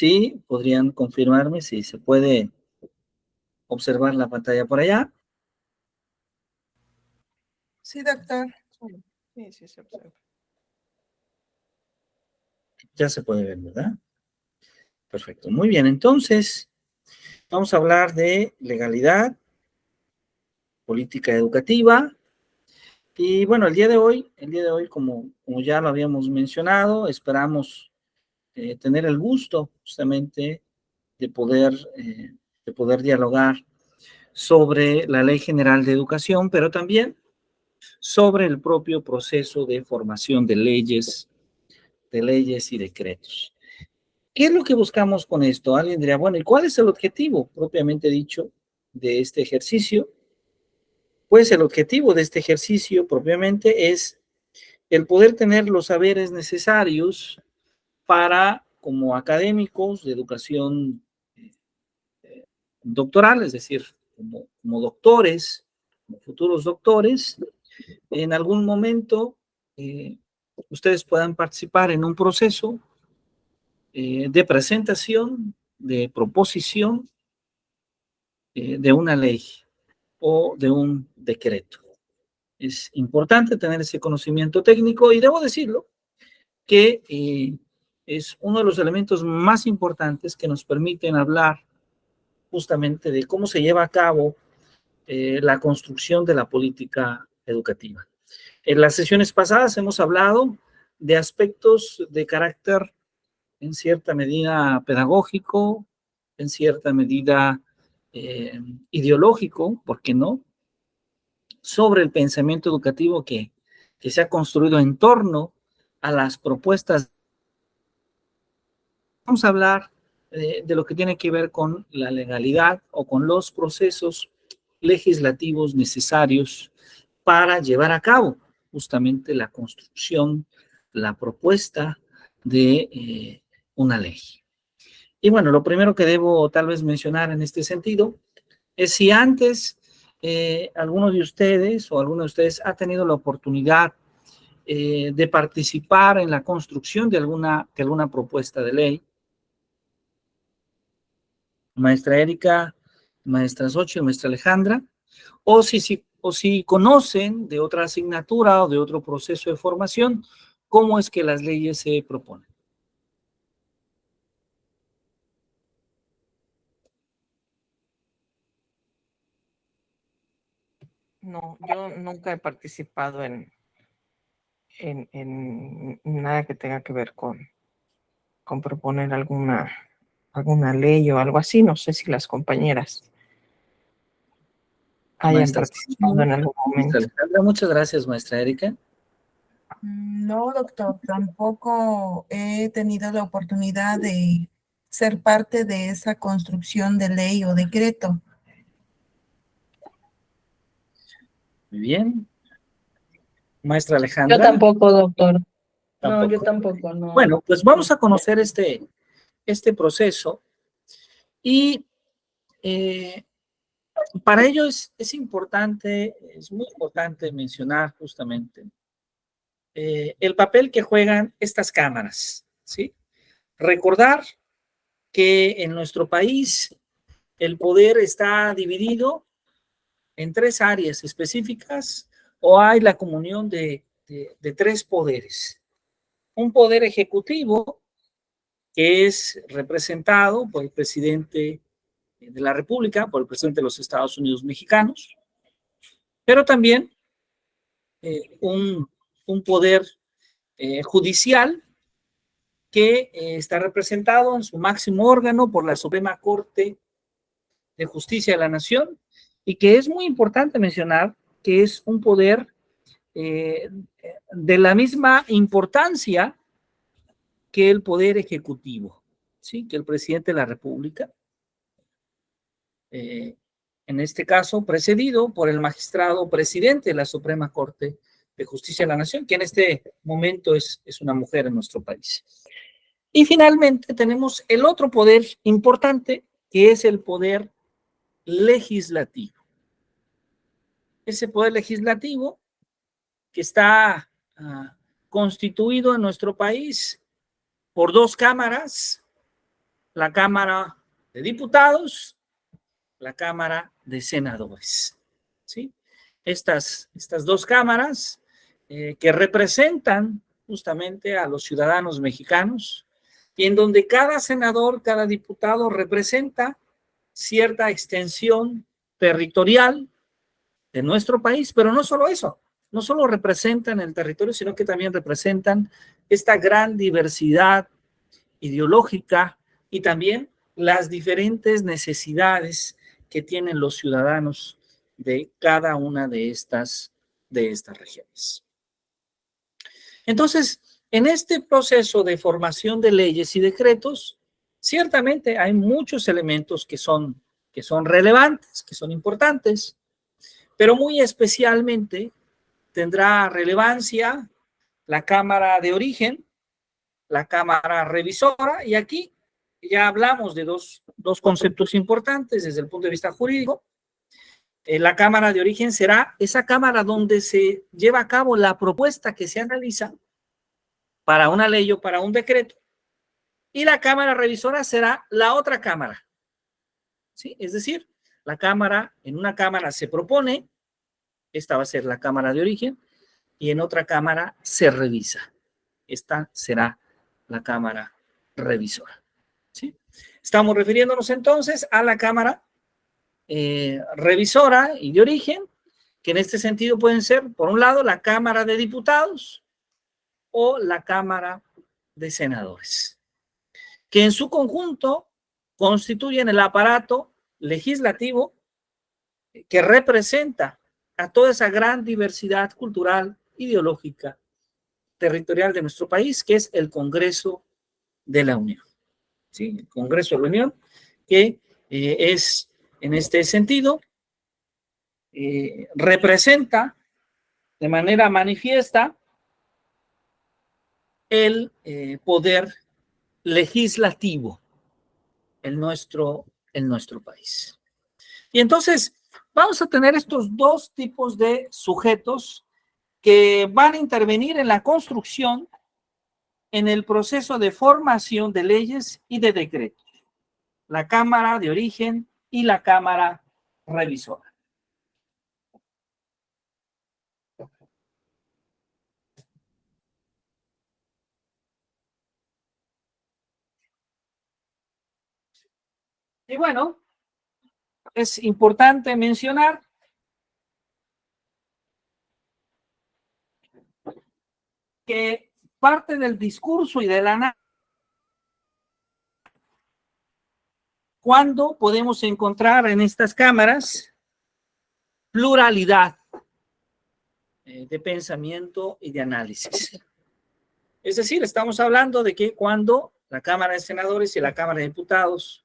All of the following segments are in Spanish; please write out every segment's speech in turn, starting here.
Sí, podrían confirmarme si se puede observar la pantalla por allá. Sí, doctor. Sí, sí se observa. Ya se puede ver, ¿verdad? Perfecto. Muy bien, entonces vamos a hablar de legalidad, política educativa. Y bueno, el día de hoy, como ya lo habíamos mencionado, esperamos tener el gusto justamente de poder, eh, de poder dialogar sobre la Ley General de Educación, pero también sobre el propio proceso de formación de leyes y decretos. ¿Qué es lo que buscamos con esto? Alguien diría, bueno, ¿y cuál es el objetivo propiamente dicho de este ejercicio? Pues el objetivo de este ejercicio propiamente es el poder tener los saberes necesarios para, como académicos de educación doctoral, es decir, como doctores, como futuros doctores, en algún momento ustedes puedan participar en un proceso de presentación, de proposición de una ley o de un decreto. Es importante tener ese conocimiento técnico y debo decirlo que es uno de los elementos más importantes que nos permiten hablar justamente de cómo se lleva a cabo la construcción de la política educativa. En las sesiones pasadas hemos hablado de aspectos de carácter en cierta medida pedagógico, en cierta medida ideológico, ¿por qué no? Sobre el pensamiento educativo que se ha construido en torno a las propuestas. Vamos a hablar de lo que tiene que ver con la legalidad o con los procesos legislativos necesarios para llevar a cabo justamente la construcción, la propuesta de una ley. Y bueno, lo primero que debo tal vez mencionar en este sentido es si antes alguno de ustedes o alguno de ustedes ha tenido la oportunidad de participar en la construcción de alguna propuesta de ley. Maestra Erika, maestra Xochitl, maestra Alejandra, o si conocen de otra asignatura o de otro proceso de formación, cómo es que las leyes se proponen. No, yo nunca he participado en nada que tenga que ver con proponer alguna ley o algo así. No sé si las compañeras hayan Maestra participado en algún maestra momento. Alejandra, muchas gracias, maestra Erika. No, doctor, tampoco he tenido la oportunidad de ser parte de esa construcción de ley o decreto. Muy bien. Maestra Yo Alejandra. tampoco, doctor. Tampoco. No, yo tampoco, no. Bueno, pues vamos a conocer este proceso y para ello es muy importante mencionar justamente el papel que juegan estas cámaras, ¿sí? Recordar que en nuestro país el poder está dividido en tres áreas específicas o hay la comunión de tres poderes. Un poder ejecutivo que es representado por el presidente de la República, por el presidente de los Estados Unidos mexicanos, pero también un poder judicial que está representado en su máximo órgano por la Suprema Corte de Justicia de la Nación y que es muy importante mencionar que es un poder de la misma importancia que el poder ejecutivo, ¿sí? Que el presidente de la República, en este caso precedido por el magistrado presidente de la Suprema Corte de Justicia de la Nación, que en este momento es una mujer en nuestro país. Y finalmente tenemos el otro poder importante, que es el poder legislativo. Ese poder legislativo que está constituido en nuestro país por dos cámaras, la Cámara de Diputados, la Cámara de Senadores. ¿Sí? Estas dos cámaras que representan justamente a los ciudadanos mexicanos y en donde cada senador, cada diputado representa cierta extensión territorial de nuestro país, pero no solo eso, no solo representan el territorio, sino que también representan esta gran diversidad ideológica y también las diferentes necesidades que tienen los ciudadanos de cada una de estas regiones. Entonces, en este proceso de formación de leyes y decretos, ciertamente hay muchos elementos que son relevantes, que son importantes, pero muy especialmente tendrá relevancia la Cámara de Origen, la Cámara Revisora, y aquí ya hablamos de dos conceptos importantes desde el punto de vista jurídico. La Cámara de Origen será esa cámara donde se lleva a cabo la propuesta que se analiza para una ley o para un decreto, y la Cámara Revisora será la otra cámara. ¿Sí? Es decir, en una cámara se propone, esta va a ser la Cámara de Origen, y en otra cámara se revisa. Esta será la Cámara Revisora. ¿Sí? Estamos refiriéndonos entonces a la Cámara Revisora y de Origen, que en este sentido pueden ser, por un lado, la Cámara de Diputados o la Cámara de Senadores, que en su conjunto constituyen el aparato legislativo que representa a toda esa gran diversidad cultural, ideológica, territorial de nuestro país, que es el Congreso de la Unión. ¿Sí? El Congreso de la Unión, que es, en este sentido, representa de manera manifiesta el poder legislativo en nuestro país. Y entonces vamos a tener estos dos tipos de sujetos que van a intervenir en la construcción, en el proceso de formación de leyes y de decretos. La Cámara de Origen y la Cámara Revisora. Y bueno, es importante mencionar que parte del discurso y del análisis, cuando podemos encontrar en estas cámaras pluralidad de pensamiento y de análisis. Es decir, estamos hablando de que cuando la Cámara de Senadores y la Cámara de Diputados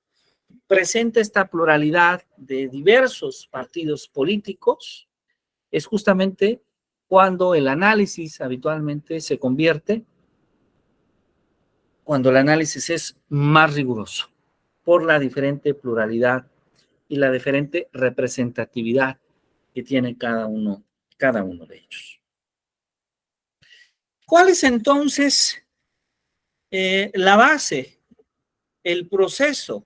presenta esta pluralidad de diversos partidos políticos, es justamente cuando el análisis habitualmente se convierte, cuando el análisis es más riguroso, por la diferente pluralidad y la diferente representatividad que tiene cada uno de ellos. ¿Cuál es entonces la base, el proceso,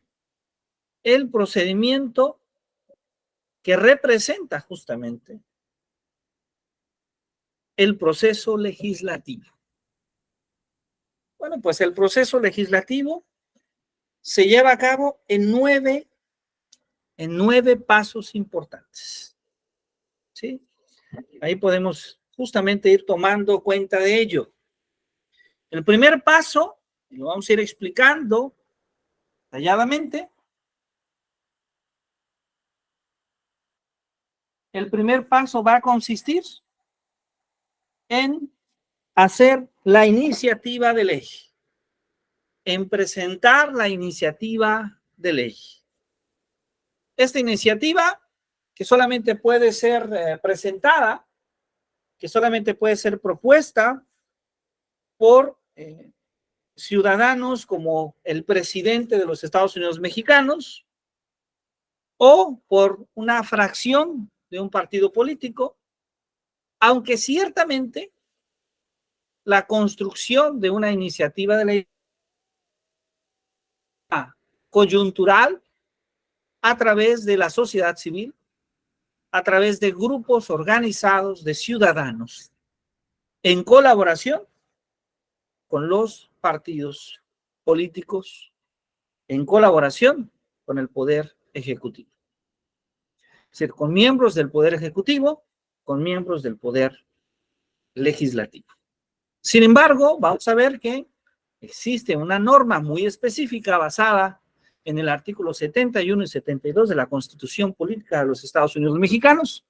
el procedimiento que representa justamente el proceso legislativo? Bueno, pues el proceso legislativo se lleva a cabo en nueve pasos importantes. ¿Sí? Ahí podemos justamente ir tomando cuenta de ello. El primer paso, lo vamos a ir explicando detalladamente. El primer paso va a consistir en hacer la iniciativa de ley, en presentar la iniciativa de ley. Esta iniciativa, que solamente puede ser presentada, que solamente puede ser propuesta por ciudadanos como el presidente de los Estados Unidos mexicanos o por una fracción de un partido político, aunque ciertamente la construcción de una iniciativa de ley coyuntural, a través de la sociedad civil, a través de grupos organizados de ciudadanos, en colaboración con los partidos políticos, en colaboración con el Poder Ejecutivo. Es decir, con miembros del Poder Ejecutivo, con miembros del Poder Legislativo. Sin embargo, vamos a ver que existe una norma muy específica basada en el artículo 71 y 72 de la Constitución Política de los Estados Unidos Mexicanos,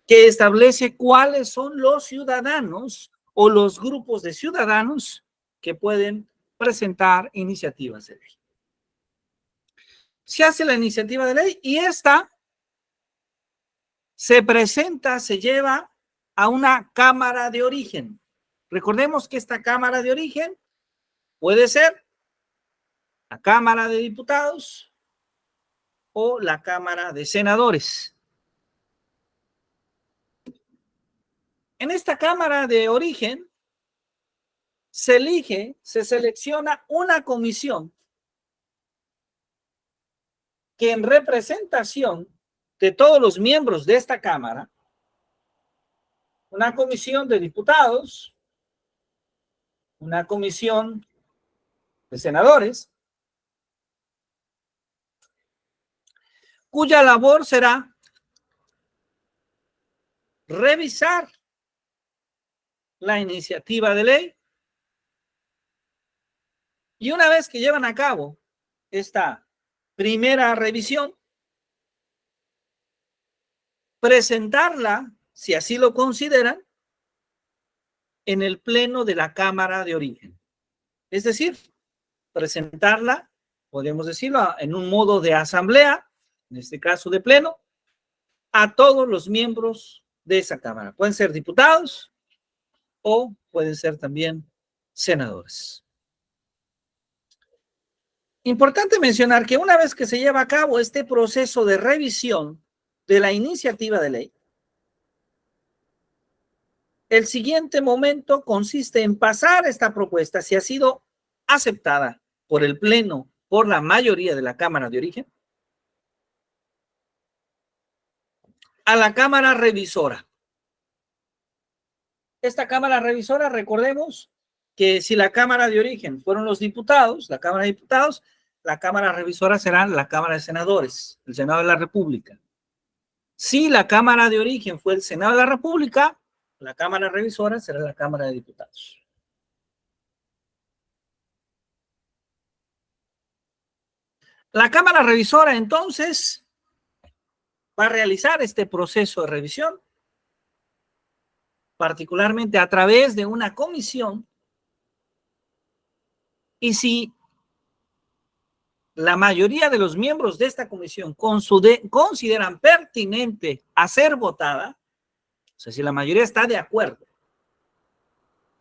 que establece cuáles son los ciudadanos o los grupos de ciudadanos que pueden presentar iniciativas de ley. Se hace la iniciativa de ley y esta se presenta, se lleva a una cámara de origen. Recordemos que esta cámara de origen puede ser la Cámara de Diputados o la Cámara de Senadores. En esta cámara de origen se elige, se selecciona una comisión que en representación de todos los miembros de esta cámara, una comisión de diputados, una comisión de senadores, cuya labor será revisar la iniciativa de ley y una vez que llevan a cabo esta primera revisión, presentarla, si así lo consideran, en el pleno de la Cámara de Origen. Es decir, presentarla, podríamos decirlo, en un modo de asamblea, en este caso de pleno, a todos los miembros de esa Cámara. Pueden ser diputados o pueden ser también senadores. Importante mencionar que una vez que se lleva a cabo este proceso de revisión de la iniciativa de ley, el siguiente momento consiste en pasar esta propuesta, si ha sido aceptada por el Pleno, por la mayoría de la Cámara de Origen, a la Cámara Revisora. Esta Cámara Revisora, recordemos que si la Cámara de Origen fueron los diputados, la Cámara de Diputados, la Cámara Revisora será la Cámara de Senadores, el Senado de la República. Si la Cámara de Origen fue el Senado de la República, la Cámara Revisora será la Cámara de Diputados. La Cámara Revisora, entonces, va a realizar este proceso de revisión, particularmente a través de una comisión, y si la mayoría de los miembros de esta comisión consideran pertinente a ser votada, o sea, si la mayoría está de acuerdo,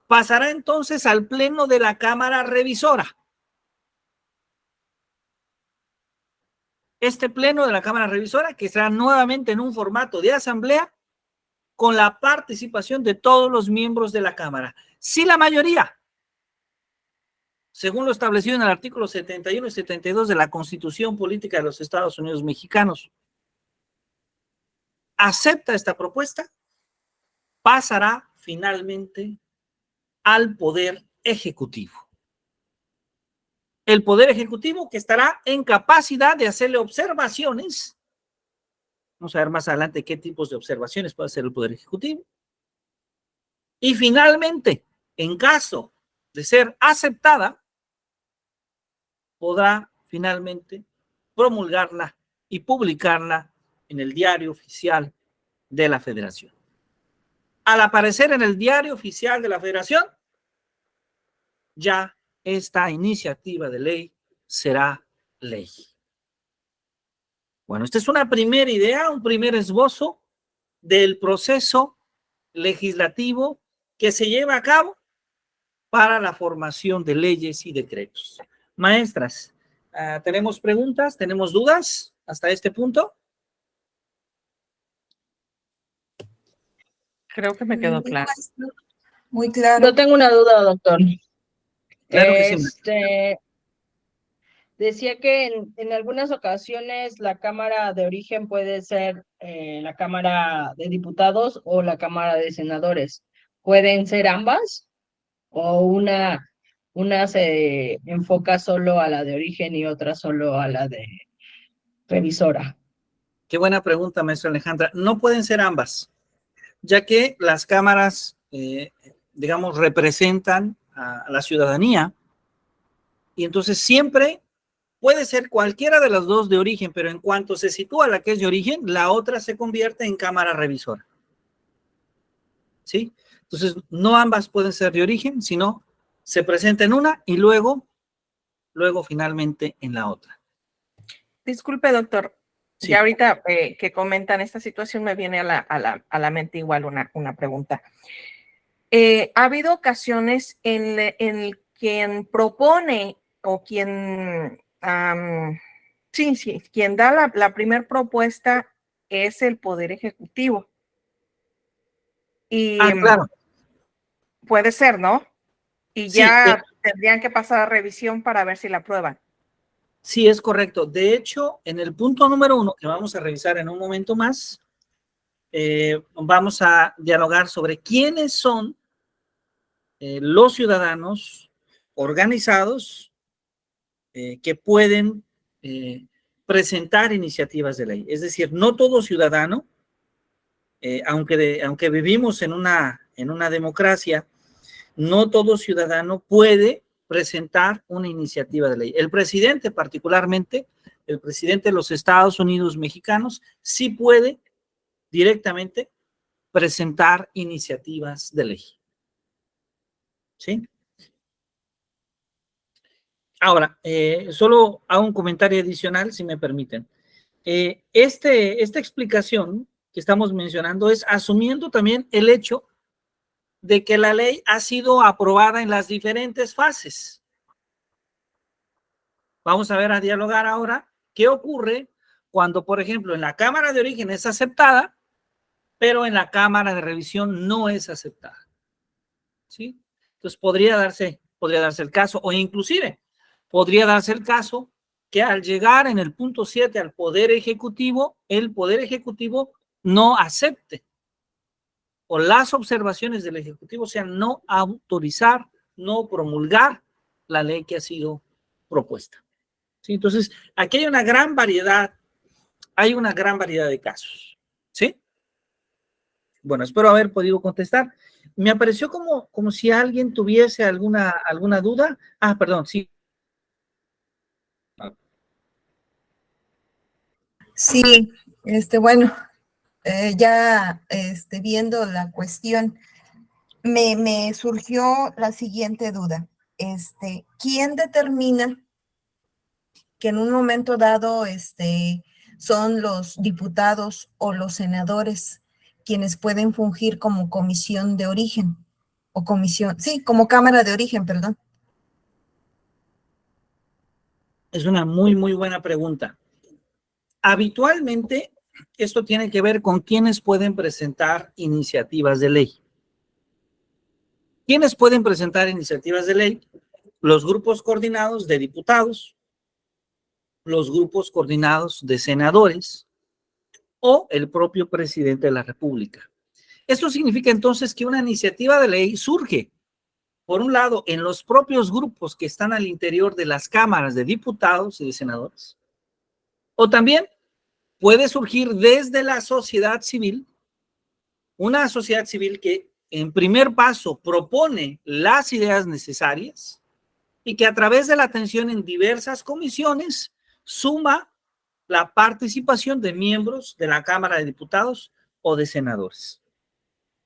pasará entonces al pleno de la Cámara Revisora. Este pleno de la Cámara Revisora, que será nuevamente en un formato de asamblea, con la participación de todos los miembros de la Cámara. Si la mayoría, según lo establecido en el artículo 71 y 72 de la Constitución Política de los Estados Unidos Mexicanos, acepta esta propuesta, pasará finalmente al Poder Ejecutivo. El Poder Ejecutivo que estará en capacidad de hacerle observaciones. Vamos a ver más adelante qué tipos de observaciones puede hacer el Poder Ejecutivo. Y finalmente, en caso de ser aceptada, podrá finalmente promulgarla y publicarla en el Diario Oficial de la Federación. Al aparecer en el Diario Oficial de la Federación, ya esta iniciativa de ley será ley. Bueno, esta es una primera idea, un primer esbozo del proceso legislativo que se lleva a cabo para la formación de leyes y decretos. Maestras, ¿tenemos preguntas? ¿Tenemos dudas hasta este punto? Creo que me quedó claro. Muy claro. Yo tengo una duda, doctor. Claro que sí. decía que en algunas ocasiones la Cámara de Origen puede ser la Cámara de Diputados o la Cámara de Senadores. ¿Pueden ser ambas? ¿O una se enfoca solo a la de origen y otra solo a la de revisora? Qué buena pregunta, maestra Alejandra. No pueden ser ambas, ya que las cámaras, digamos, representan a la ciudadanía y entonces siempre puede ser cualquiera de las dos de origen, pero en cuanto se sitúa la que es de origen, la otra se convierte en cámara revisora. ¿Sí? Entonces, no ambas pueden ser de origen, sino se presenta en una y luego finalmente en la otra. Disculpe, doctor. Sí. Ya ahorita que comentan esta situación me viene a la mente igual una pregunta. ¿Ha habido ocasiones en quien propone o quien, quien da la primer propuesta es el Poder Ejecutivo? Y claro. puede ser, ¿no? Y Sí, ya tendrían que pasar a revisión para ver si la aprueban. Sí, es correcto. De hecho, en el punto número 1, que vamos a revisar en un momento más, vamos a dialogar sobre quiénes son los ciudadanos organizados que pueden presentar iniciativas de ley. Es decir, no todo ciudadano, aunque vivimos en una democracia, no todo ciudadano puede presentar una iniciativa de ley. El presidente, particularmente, el presidente de los Estados Unidos mexicanos, sí puede directamente presentar iniciativas de ley. ¿Sí? Ahora, solo hago un comentario adicional, si me permiten. Esta explicación que estamos mencionando es asumiendo también el hecho de que la ley ha sido aprobada en las diferentes fases. Vamos a dialogar ahora qué ocurre cuando, por ejemplo, en la Cámara de Origen es aceptada, pero en la Cámara de Revisión no es aceptada. ¿Sí? Entonces podría darse el caso, o inclusive podría darse el caso que al llegar en el punto 7 al Poder Ejecutivo, el Poder Ejecutivo no acepte, o las observaciones del Ejecutivo sean no autorizar, no promulgar la ley que ha sido propuesta. ¿Sí? Entonces, aquí hay una gran variedad de casos. ¿Sí? Bueno, espero haber podido contestar. Me apareció como si alguien tuviese alguna duda. Perdón, sí. Sí, bueno, ya viendo la cuestión, me surgió la siguiente duda. ¿Quién determina que en un momento dado son los diputados o los senadores quienes pueden fungir como comisión de origen o como cámara de origen, perdón? Es una muy, muy buena pregunta. Habitualmente, esto tiene que ver con quiénes pueden presentar iniciativas de ley. ¿Quiénes pueden presentar iniciativas de ley? Los grupos coordinados de diputados, los grupos coordinados de senadores o el propio presidente de la República. Esto significa entonces que una iniciativa de ley surge, por un lado, en los propios grupos que están al interior de las cámaras de diputados y de senadores, o también puede surgir desde la sociedad civil, una sociedad civil que en primer paso propone las ideas necesarias y que a través de la atención en diversas comisiones suma la participación de miembros de la Cámara de Diputados o de senadores.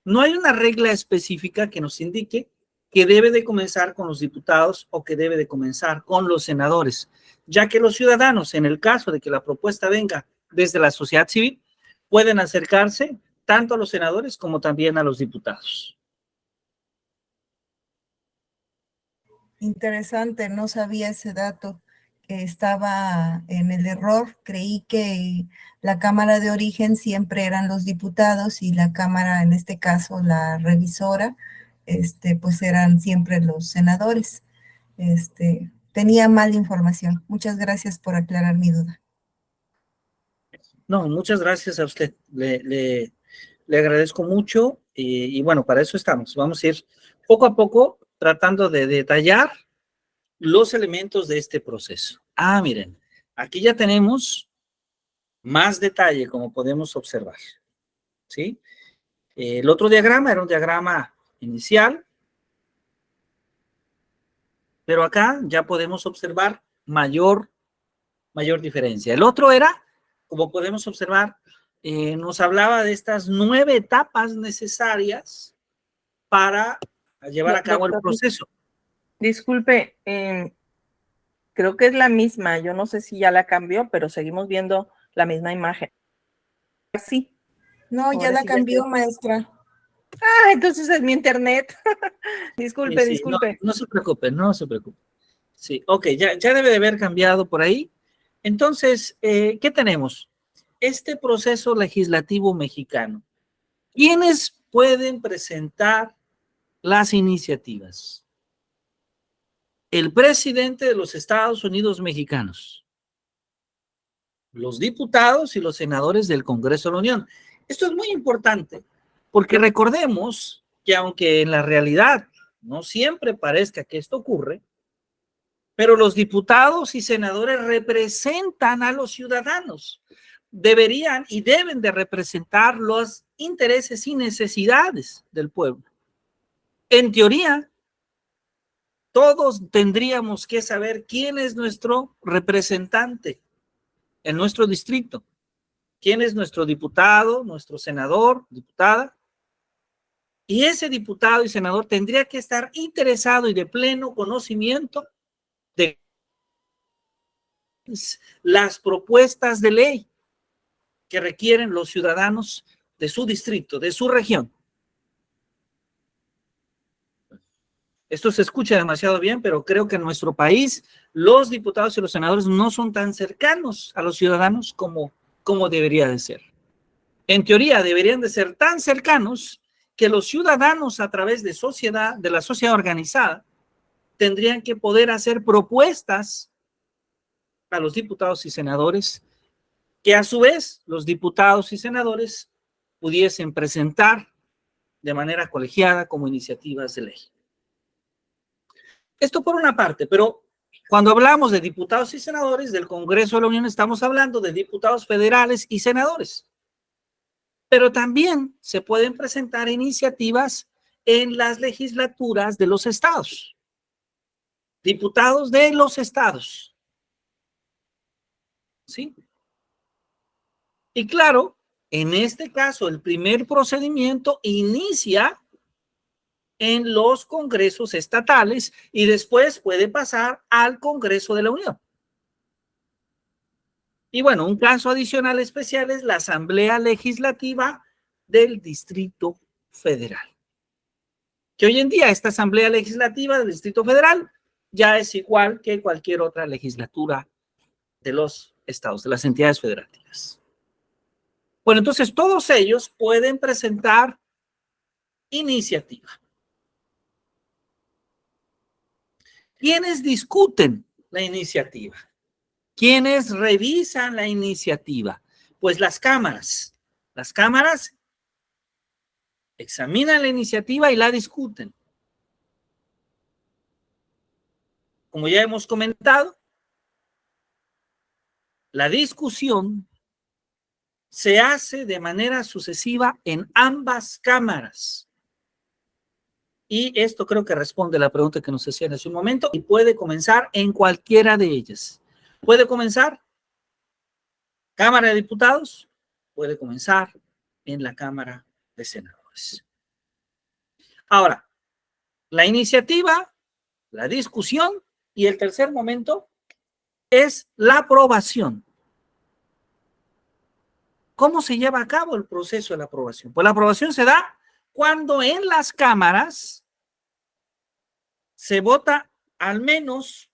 No hay una regla específica que nos indique que debe de comenzar con los diputados o que debe de comenzar con los senadores, ya que los ciudadanos, en el caso de que la propuesta venga desde la sociedad civil, pueden acercarse tanto a los senadores como también a los diputados. Interesante, no sabía ese dato, que estaba en el error. Creí que la Cámara de Origen siempre eran los diputados y la Cámara, en este caso la revisora, pues eran siempre los senadores. tenía mala información. Muchas gracias por aclarar mi duda. No, muchas gracias a usted. Le agradezco mucho y bueno, para eso estamos. Vamos a ir poco a poco tratando de detallar los elementos de este proceso. Ah, miren, aquí ya tenemos más detalle, como podemos observar, ¿sí? El otro diagrama era un diagrama inicial, pero acá ya podemos observar mayor diferencia. El otro era, como podemos observar, nos hablaba de estas 9 etapas necesarias para llevar a cabo el Doctor, proceso. disculpe, creo que es la misma. Yo no sé si ya la cambió, pero seguimos viendo la misma imagen. Sí. No, ya Ahora la sí cambió, maestra. Ah, entonces es mi internet. Disculpe, Sí, disculpe. no se preocupe, no se preocupe. Sí, ok, ya debe de haber cambiado por ahí. Entonces, ¿qué tenemos? Este proceso legislativo mexicano. ¿Quiénes pueden presentar las iniciativas? El presidente de los Estados Unidos mexicanos, los diputados y los senadores del Congreso de la Unión. Esto es muy importante porque recordemos que aunque en la realidad no siempre parezca que esto ocurre, pero los diputados y senadores representan a los ciudadanos. Deberían y deben de representar los intereses y necesidades del pueblo. En teoría, todos tendríamos que saber quién es nuestro representante en nuestro distrito, quién es nuestro diputado, nuestro senador, diputada. Y ese diputado y senador tendría que estar interesado y de pleno conocimiento de las propuestas de ley que requieren los ciudadanos de su distrito, de su región. Esto se escucha demasiado bien, pero creo que en nuestro país los diputados y los senadores no son tan cercanos a los ciudadanos como debería de ser. En teoría deberían de ser tan cercanos que los ciudadanos a través de la sociedad organizada, tendrían que poder hacer propuestas a los diputados y senadores que a su vez los diputados y senadores pudiesen presentar de manera colegiada como iniciativas de ley. Esto por una parte, pero cuando hablamos de diputados y senadores del Congreso de la Unión, estamos hablando de diputados federales y senadores. Pero también se pueden presentar iniciativas en las legislaturas de los estados. Diputados de los estados. ¿Sí? Y claro, en este caso, el primer procedimiento inicia en los congresos estatales y después puede pasar al Congreso de la Unión. Y bueno, un caso adicional especial es la Asamblea Legislativa del Distrito Federal. Que hoy en día esta Asamblea Legislativa del Distrito Federal ya es igual que cualquier otra legislatura de los estados, de las entidades federativas. Bueno, entonces todos ellos pueden presentar iniciativa. ¿Quiénes discuten la iniciativa? ¿Quiénes revisan la iniciativa? Pues las cámaras. Las cámaras examinan la iniciativa y la discuten. Como ya hemos comentado, la discusión se hace de manera sucesiva en ambas cámaras. Y esto creo que responde a la pregunta que nos hacían hace un momento y puede comenzar en cualquiera de ellas. Puede comenzar Cámara de Diputados, puede comenzar en la Cámara de Senadores. Ahora, la iniciativa, la discusión y el tercer momento es la aprobación. ¿Cómo se lleva a cabo el proceso de la aprobación? Pues la aprobación se da cuando en las cámaras se vota al menos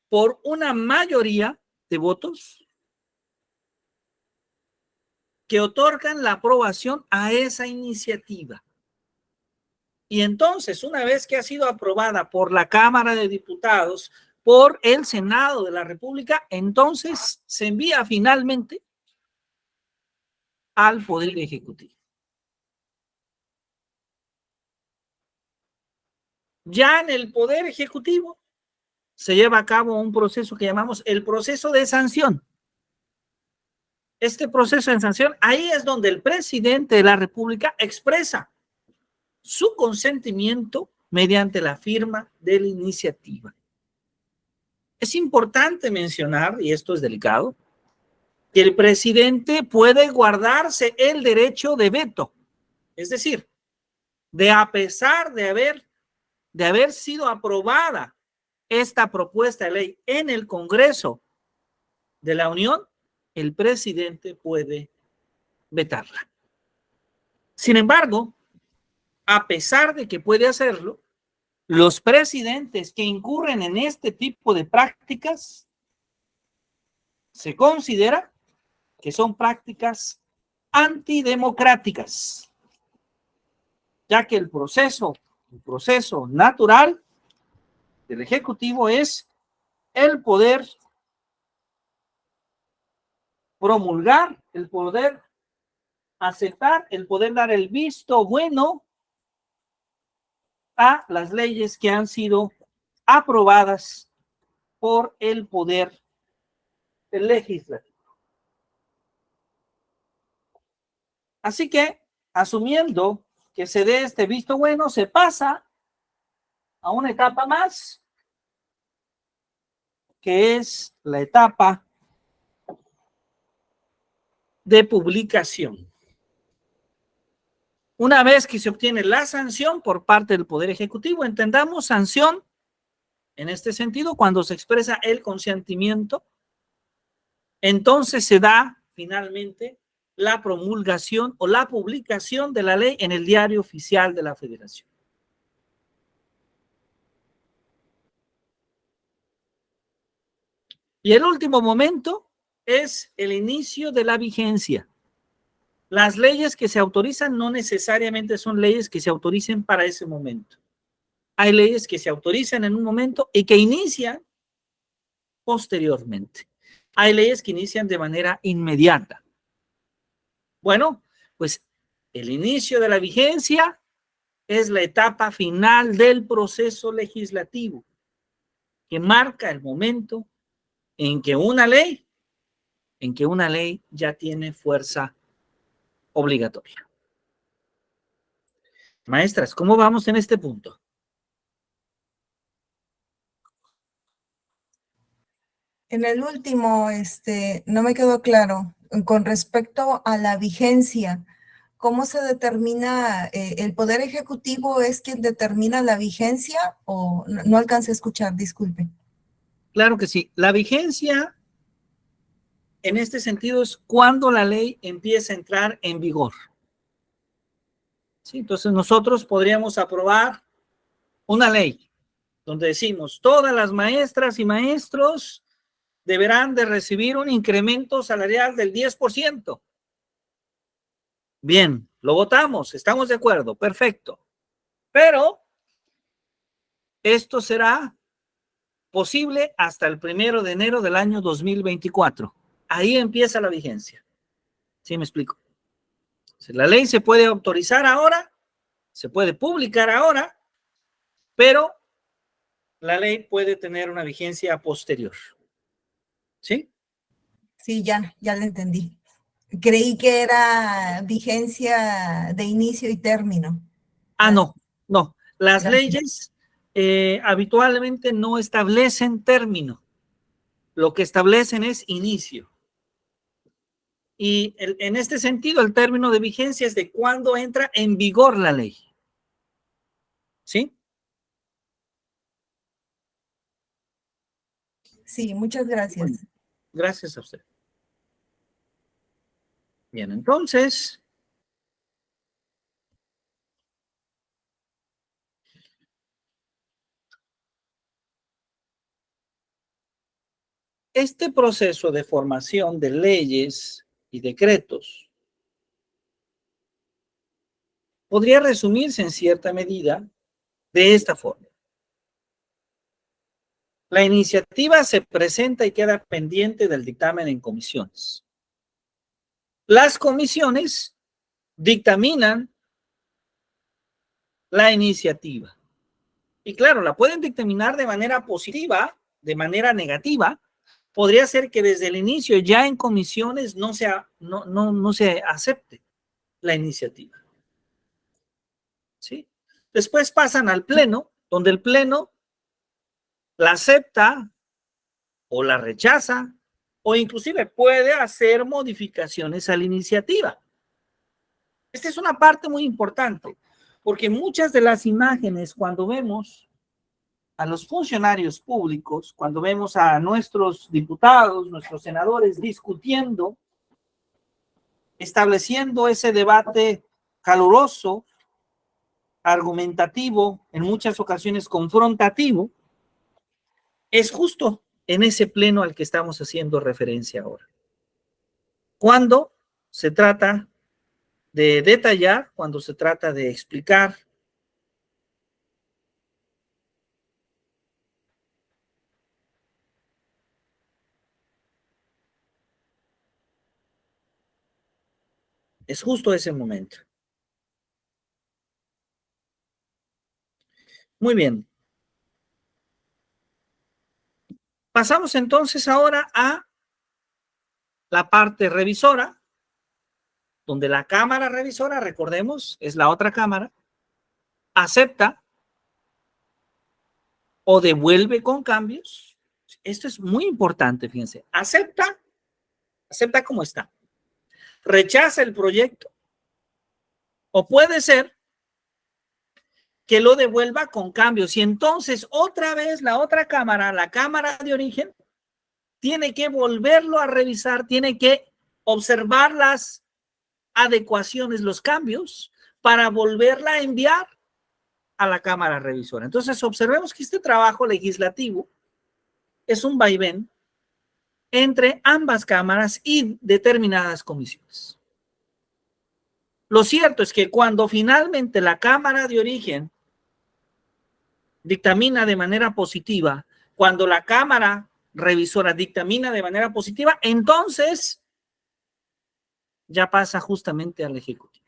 por una mayoría de votos que otorgan la aprobación a esa iniciativa. Y entonces, una vez que ha sido aprobada por la Cámara de Diputados, por el Senado de la República, entonces se envía finalmente al Poder Ejecutivo. Ya en el Poder Ejecutivo se lleva a cabo un proceso que llamamos el proceso de sanción. Este proceso de sanción, ahí es donde el presidente de la República expresa su consentimiento mediante la firma de la iniciativa. Es importante mencionar, y esto es delicado, que el presidente puede guardarse el derecho de veto. Es decir, a pesar de haber sido aprobada esta propuesta de ley en el Congreso de la Unión, el presidente puede vetarla. Sin embargo, a pesar de que puede hacerlo, los presidentes que incurren en este tipo de prácticas se considera que son prácticas antidemocráticas, ya que el proceso natural del Ejecutivo es el poder promulgar, el poder aceptar, el poder dar el visto bueno a las leyes que han sido aprobadas por el poder legislativo. Así que, asumiendo que se dé este visto bueno, se pasa a una etapa más, que es la etapa de publicación. Una vez que se obtiene la sanción por parte del Poder Ejecutivo, entendamos sanción en este sentido cuando se expresa el consentimiento, entonces se da finalmente la promulgación o la publicación de la ley en el Diario Oficial de la Federación. Y el último momento es el inicio de la vigencia. Las leyes que se autorizan no necesariamente son leyes que se autoricen para ese momento. Hay leyes que se autorizan en un momento y que inician posteriormente. Hay leyes que inician de manera inmediata. Bueno, pues el inicio de la vigencia es la etapa final del proceso legislativo que marca el momento en que una ley ya tiene fuerza obligatoria. Maestras, ¿cómo vamos en este punto? En el último, no me quedó claro con respecto a la vigencia. ¿Cómo se determina? ¿El Poder Ejecutivo es quien determina la vigencia o no alcancé a escuchar? Disculpe. Claro que sí. La vigencia en este sentido es cuando la ley empieza a entrar en vigor. ¿Sí? Entonces nosotros podríamos aprobar una ley donde decimos todas las maestras y maestros deberán de recibir un incremento salarial del 10%. Bien, lo votamos, estamos de acuerdo, perfecto. Pero esto será posible hasta el 1 de enero del año 2024. Ahí empieza la vigencia. ¿Sí me explico? La ley se puede autorizar ahora, se puede publicar ahora, pero la ley puede tener una vigencia posterior. ¿Sí? Sí, ya la entendí. Creí que era vigencia de inicio y término. No. Las Gracias. leyes habitualmente no establecen término. Lo que establecen es inicio. Y en este sentido, el término de vigencia es de cuando entra en vigor la ley. ¿Sí? Sí, muchas gracias. Bueno, gracias a usted. Bien, entonces, este proceso de formación de leyes y decretos podría resumirse en cierta medida de esta forma. La iniciativa se presenta y queda pendiente del dictamen en comisiones. Las comisiones dictaminan la iniciativa. Y claro, la pueden dictaminar de manera positiva, de manera negativa. Podría ser que desde el inicio ya en comisiones no se acepte la iniciativa. ¿Sí? Después pasan al pleno, donde el pleno la acepta o la rechaza, o inclusive puede hacer modificaciones a la iniciativa. Esta es una parte muy importante, porque muchas de las imágenes, cuando vemos a los funcionarios públicos, cuando vemos a nuestros diputados, nuestros senadores discutiendo, estableciendo ese debate caluroso, argumentativo, en muchas ocasiones confrontativo, es justo en ese pleno al que estamos haciendo referencia ahora. Cuando se trata de detallar, cuando se trata de explicar es justo ese momento. Muy bien. Pasamos entonces ahora a la parte revisora, donde la cámara revisora, recordemos, es la otra cámara, acepta o devuelve con cambios. Esto es muy importante, fíjense. Acepta como está. Rechaza el proyecto. O puede ser que lo devuelva con cambios. Y entonces otra vez la otra cámara, la cámara de origen, tiene que volverlo a revisar, tiene que observar las adecuaciones, los cambios, para volverla a enviar a la cámara revisora. Entonces observemos que este trabajo legislativo es un vaivén entre ambas cámaras y determinadas comisiones. Lo cierto es que cuando finalmente la cámara de origen dictamina de manera positiva, cuando la cámara revisora dictamina de manera positiva, entonces ya pasa justamente al Ejecutivo.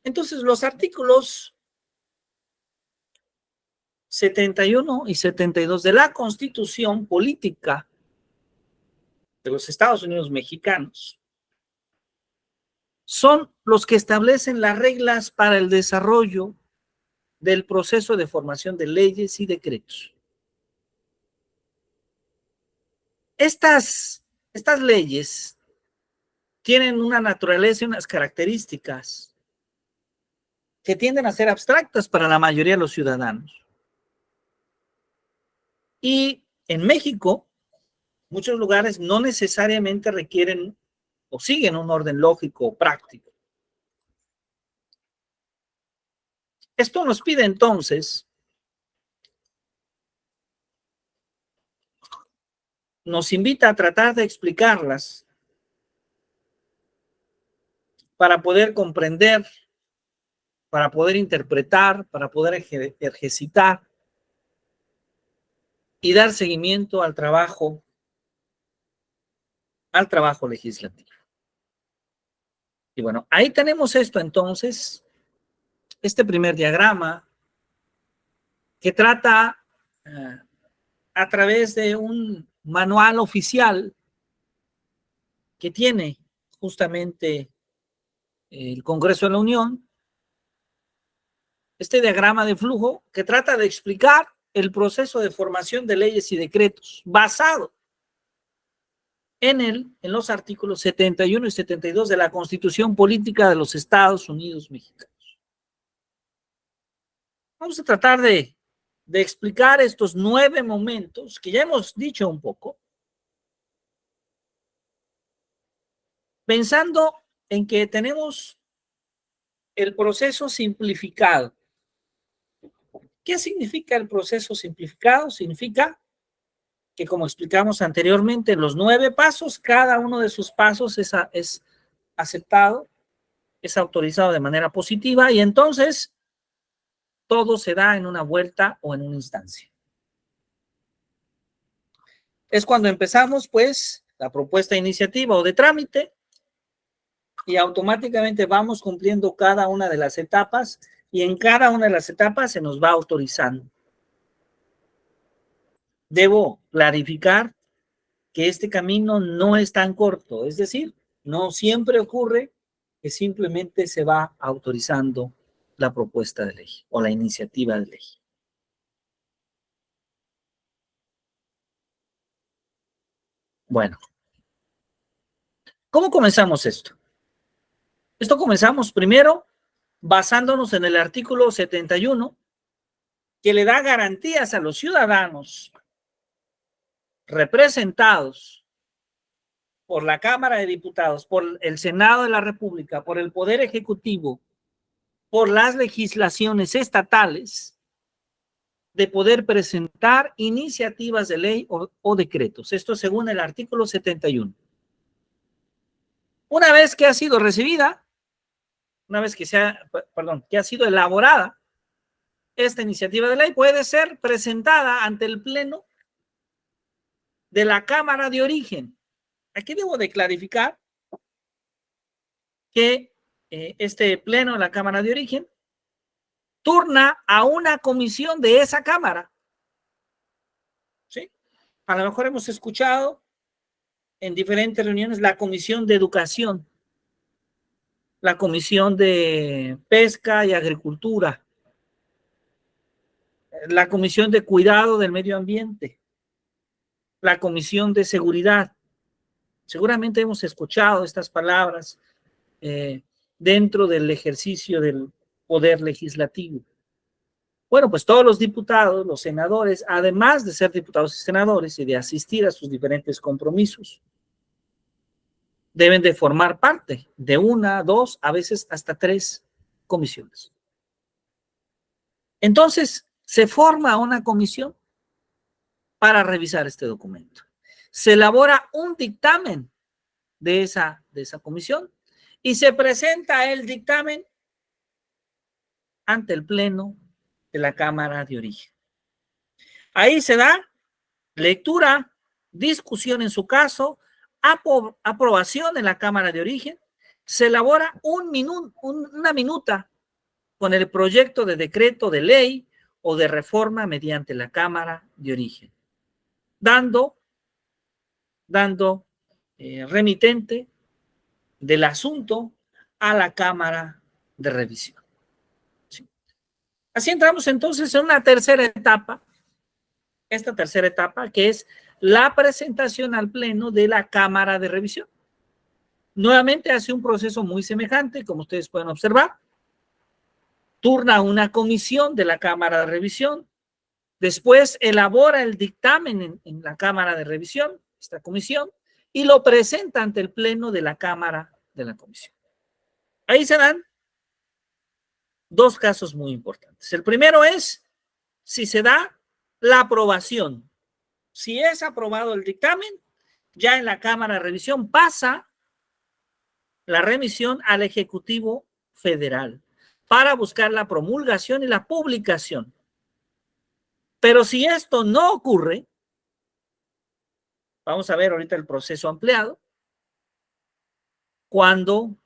Entonces, los artículos 71 y 72 de la Constitución Política de los Estados Unidos Mexicanos son los que establecen las reglas para el desarrollo del proceso de formación de leyes y decretos. Estas leyes tienen una naturaleza y unas características que tienden a ser abstractas para la mayoría de los ciudadanos. Y en México, muchos lugares no necesariamente requieren o siguen un orden lógico o práctico. Esto nos pide entonces, nos invita a tratar de explicarlas para poder comprender, para poder interpretar, para poder ejercitar y dar seguimiento al trabajo legislativo. Y bueno, ahí tenemos esto entonces, este primer diagrama que trata a través de un manual oficial que tiene justamente el Congreso de la Unión, este diagrama de flujo que trata de explicar el proceso de formación de leyes y decretos basado en los artículos 71 y 72 de la Constitución Política de los Estados Unidos Mexicanos. Vamos a tratar de explicar estos 9 momentos que ya hemos dicho un poco, pensando en que tenemos el proceso simplificado. ¿Qué significa el proceso simplificado? Significa que, como explicamos anteriormente, los 9 pasos, cada uno de sus pasos es aceptado, es autorizado de manera positiva y entonces todo se da en una vuelta o en una instancia. Es cuando empezamos, pues, la propuesta de iniciativa o de trámite y automáticamente vamos cumpliendo cada una de las etapas y en cada una de las etapas se nos va autorizando. Debo clarificar que este camino no es tan corto, es decir, no siempre ocurre que simplemente se va autorizando la propuesta de ley o la iniciativa de ley. Bueno, ¿cómo comenzamos esto? Esto comenzamos primero basándonos en el artículo 71, que le da garantías a los ciudadanos representados por la Cámara de Diputados, por el Senado de la República, por el Poder Ejecutivo, por las legislaciones estatales, de poder presentar iniciativas de ley o decretos. Esto según el artículo 71. Una vez que ha sido recibida, una vez que que ha sido elaborada, esta iniciativa de ley puede ser presentada ante el Pleno de la Cámara de Origen. Aquí debo de clarificar que este Pleno de la Cámara de Origen turna a una comisión de esa Cámara. ¿Sí? A lo mejor hemos escuchado en diferentes reuniones la Comisión de Educación, la Comisión de Pesca y Agricultura, la Comisión de Cuidado del Medio Ambiente, la Comisión de Seguridad. Seguramente hemos escuchado estas palabras dentro del ejercicio del poder legislativo. Bueno, pues todos los diputados, los senadores, además de ser diputados y senadores y de asistir a sus diferentes compromisos, deben de formar parte de una, dos, a veces hasta 3 comisiones. Entonces, se forma una comisión para revisar este documento. Se elabora un dictamen de esa comisión y se presenta el dictamen ante el Pleno de la Cámara de Origen. Ahí se da lectura, discusión en su caso, aprobación en la Cámara de Origen, se elabora una minuta con el proyecto de decreto de ley o de reforma mediante la Cámara de Origen, dando remitente del asunto a la Cámara de Revisión. ¿Sí? Así entramos entonces en una tercera etapa, esta tercera etapa que es la presentación al Pleno de la Cámara de Revisión. Nuevamente hace un proceso muy semejante, como ustedes pueden observar. Turna una comisión de la Cámara de Revisión, después elabora el dictamen en la Cámara de Revisión, esta comisión, y lo presenta ante el Pleno de la Cámara de la Comisión. Ahí se dan 2 casos muy importantes. El primero es si se da la aprobación. Si es aprobado el dictamen, ya en la Cámara de Revisión pasa la remisión al Ejecutivo Federal para buscar la promulgación y la publicación. Pero si esto no ocurre, vamos a ver ahorita el proceso ampliado, cuando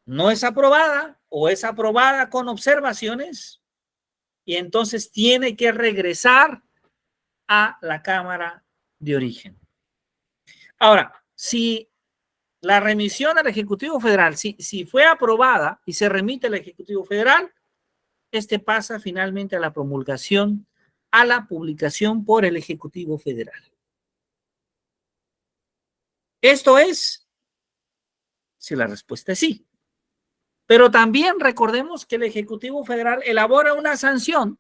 no es aprobada o es aprobada con observaciones y entonces tiene que regresar a la Cámara de Origen. Ahora, si la remisión al Ejecutivo Federal, si fue aprobada y se remite al Ejecutivo Federal, este pasa finalmente a la promulgación, a la publicación por el Ejecutivo Federal. Esto es, si la respuesta es sí. Pero también recordemos que el Ejecutivo Federal elabora una sanción.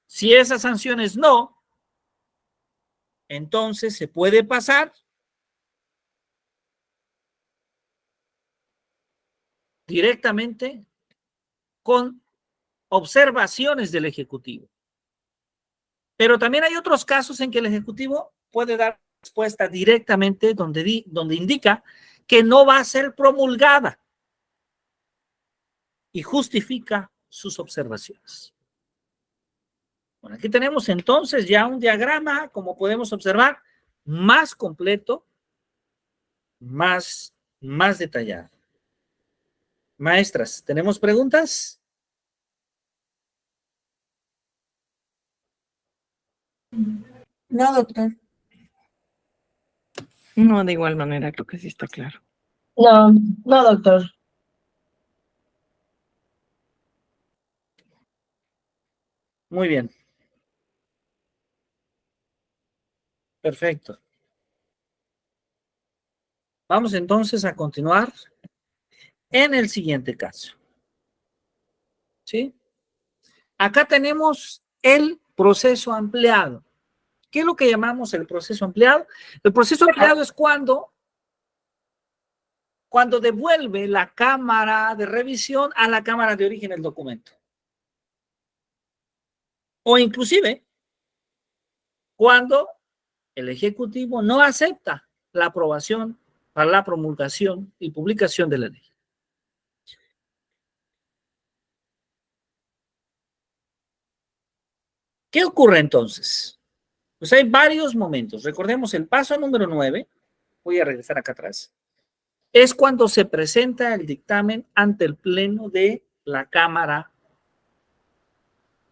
Si esa sanción es no, entonces se puede pasar directamente con observaciones del Ejecutivo. Pero también hay otros casos en que el Ejecutivo puede dar respuesta directamente donde indica que no va a ser promulgada y justifica sus observaciones. Bueno, aquí tenemos entonces ya un diagrama, como podemos observar, más completo, más detallado. Maestras, ¿tenemos preguntas? No, doctor. No, de igual manera, creo que sí está claro. No, no, doctor. Muy bien. Perfecto. Vamos entonces a continuar en el siguiente caso. ¿Sí? Acá tenemos el proceso ampliado. ¿Qué es lo que llamamos el proceso ampliado? El proceso ampliado es cuando devuelve la cámara de revisión a la cámara de origen el documento. O inclusive cuando el Ejecutivo no acepta la aprobación para la promulgación y publicación de la ley. ¿Qué ocurre entonces? Pues hay varios momentos. Recordemos el paso número 9. Voy a regresar acá atrás. Es cuando se presenta el dictamen ante el Pleno de la Cámara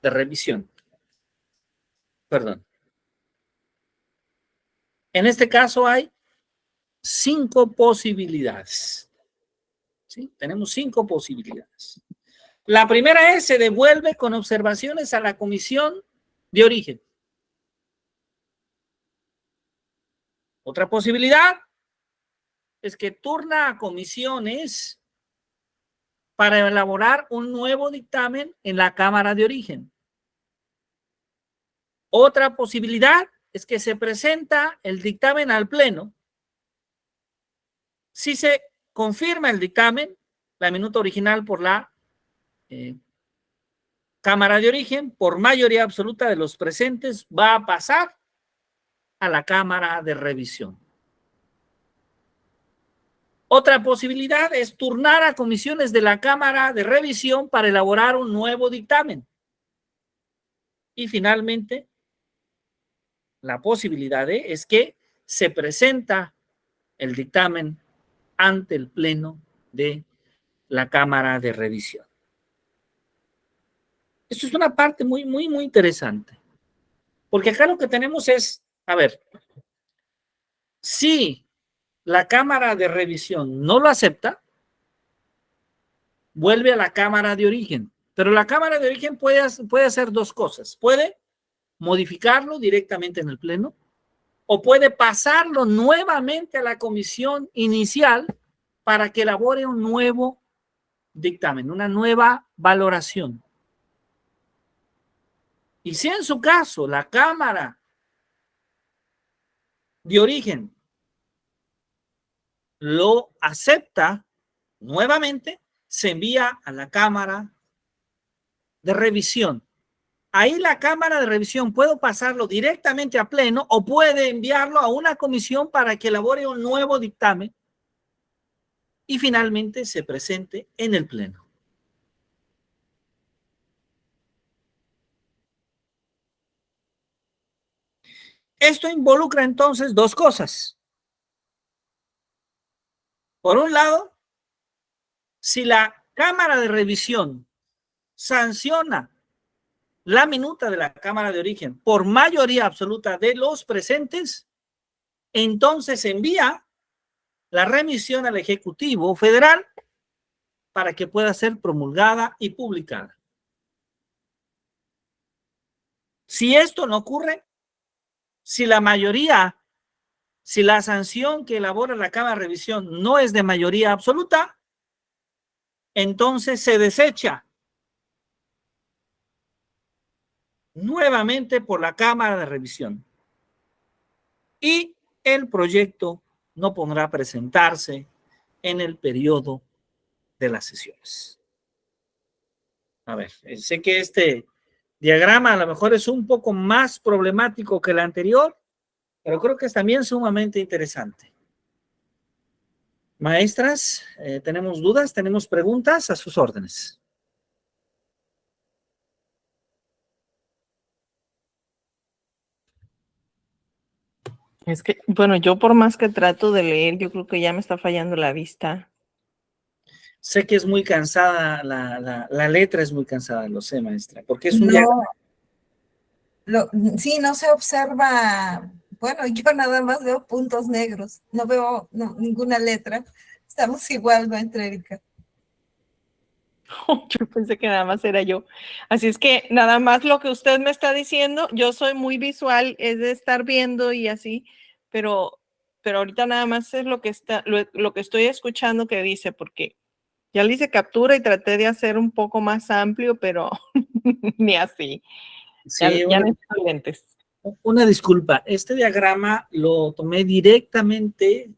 de Revisión. Perdón. En este caso hay 5 posibilidades. ¿Sí? Tenemos 5 posibilidades. La primera es, se devuelve con observaciones a la comisión de origen. Otra posibilidad es que turna a comisiones para elaborar un nuevo dictamen en la Cámara de origen. Otra posibilidad es que se presenta el dictamen al Pleno. Si se confirma el dictamen, la minuta original por la Cámara de origen, por mayoría absoluta de los presentes, va a pasar a la Cámara de revisión. Otra posibilidad es turnar a comisiones de la Cámara de revisión para elaborar un nuevo dictamen. Y finalmente, la posibilidad es que se presenta el dictamen ante el Pleno de la Cámara de revisión. Esto es una parte muy interesante. Porque acá lo que tenemos es, a ver, si la Cámara de revisión no lo acepta, vuelve a la Cámara de origen. Pero la Cámara de origen puede hacer 2 cosas. Puede modificarlo directamente en el Pleno o puede pasarlo nuevamente a la comisión inicial para que elabore un nuevo dictamen, una nueva valoración. Y si en su caso la Cámara de origen lo acepta nuevamente, se envía a la Cámara de revisión. Ahí la Cámara de revisión puede pasarlo directamente a Pleno o puede enviarlo a una comisión para que elabore un nuevo dictamen y finalmente se presente en el Pleno. Esto involucra entonces 2 cosas. Por un lado, si la Cámara de revisión sanciona la minuta de la Cámara de origen por mayoría absoluta de los presentes, entonces envía la remisión al Ejecutivo Federal para que pueda ser promulgada y publicada. Si esto no ocurre, si la mayoría, si la sanción que elabora la Cámara de revisión no es de mayoría absoluta, entonces se desecha nuevamente por la Cámara de revisión y el proyecto no podrá presentarse en el periodo de las sesiones. A ver, sé que este diagrama a lo mejor es un poco más problemático que el anterior, pero creo que es también sumamente interesante. Maestras, ¿tenemos dudas? ¿Tenemos preguntas? A sus órdenes. Es que, bueno, yo por más que trato de leer, yo creo que ya me está fallando la vista. Sé que es muy cansada, la letra es muy cansada, lo sé, maestra, porque es un No, diagrama. sí, no se observa, bueno, yo nada más veo puntos negros, no veo ninguna letra. Estamos igual, maestra Erika. Yo pensé que nada más era yo. Así es que nada más lo que usted me está diciendo, yo soy muy visual, es de estar viendo y así, pero, pero ahorita nada más es lo que está, lo que estoy escuchando que dice, porque ya le hice captura y traté de hacer un poco más amplio, pero ni así. Sí, Ya necesito lentes. una disculpa, este diagrama lo tomé directamente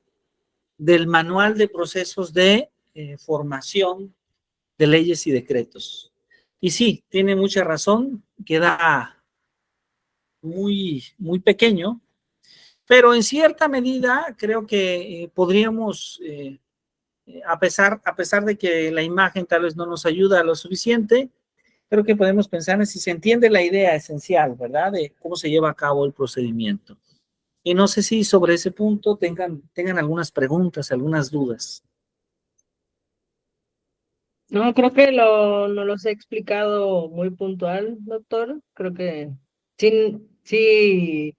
del manual de procesos de formación de leyes y decretos. Y sí, tiene mucha razón, queda muy pequeño, pero en cierta medida creo que podríamos, a pesar de que la imagen tal vez no nos ayuda lo suficiente, creo que podemos pensar en si se entiende la idea esencial, ¿verdad? De cómo se lleva a cabo el procedimiento. Y no sé si sobre ese punto tengan algunas preguntas, algunas dudas. No, creo que no los he explicado muy puntual, doctor. Creo que sí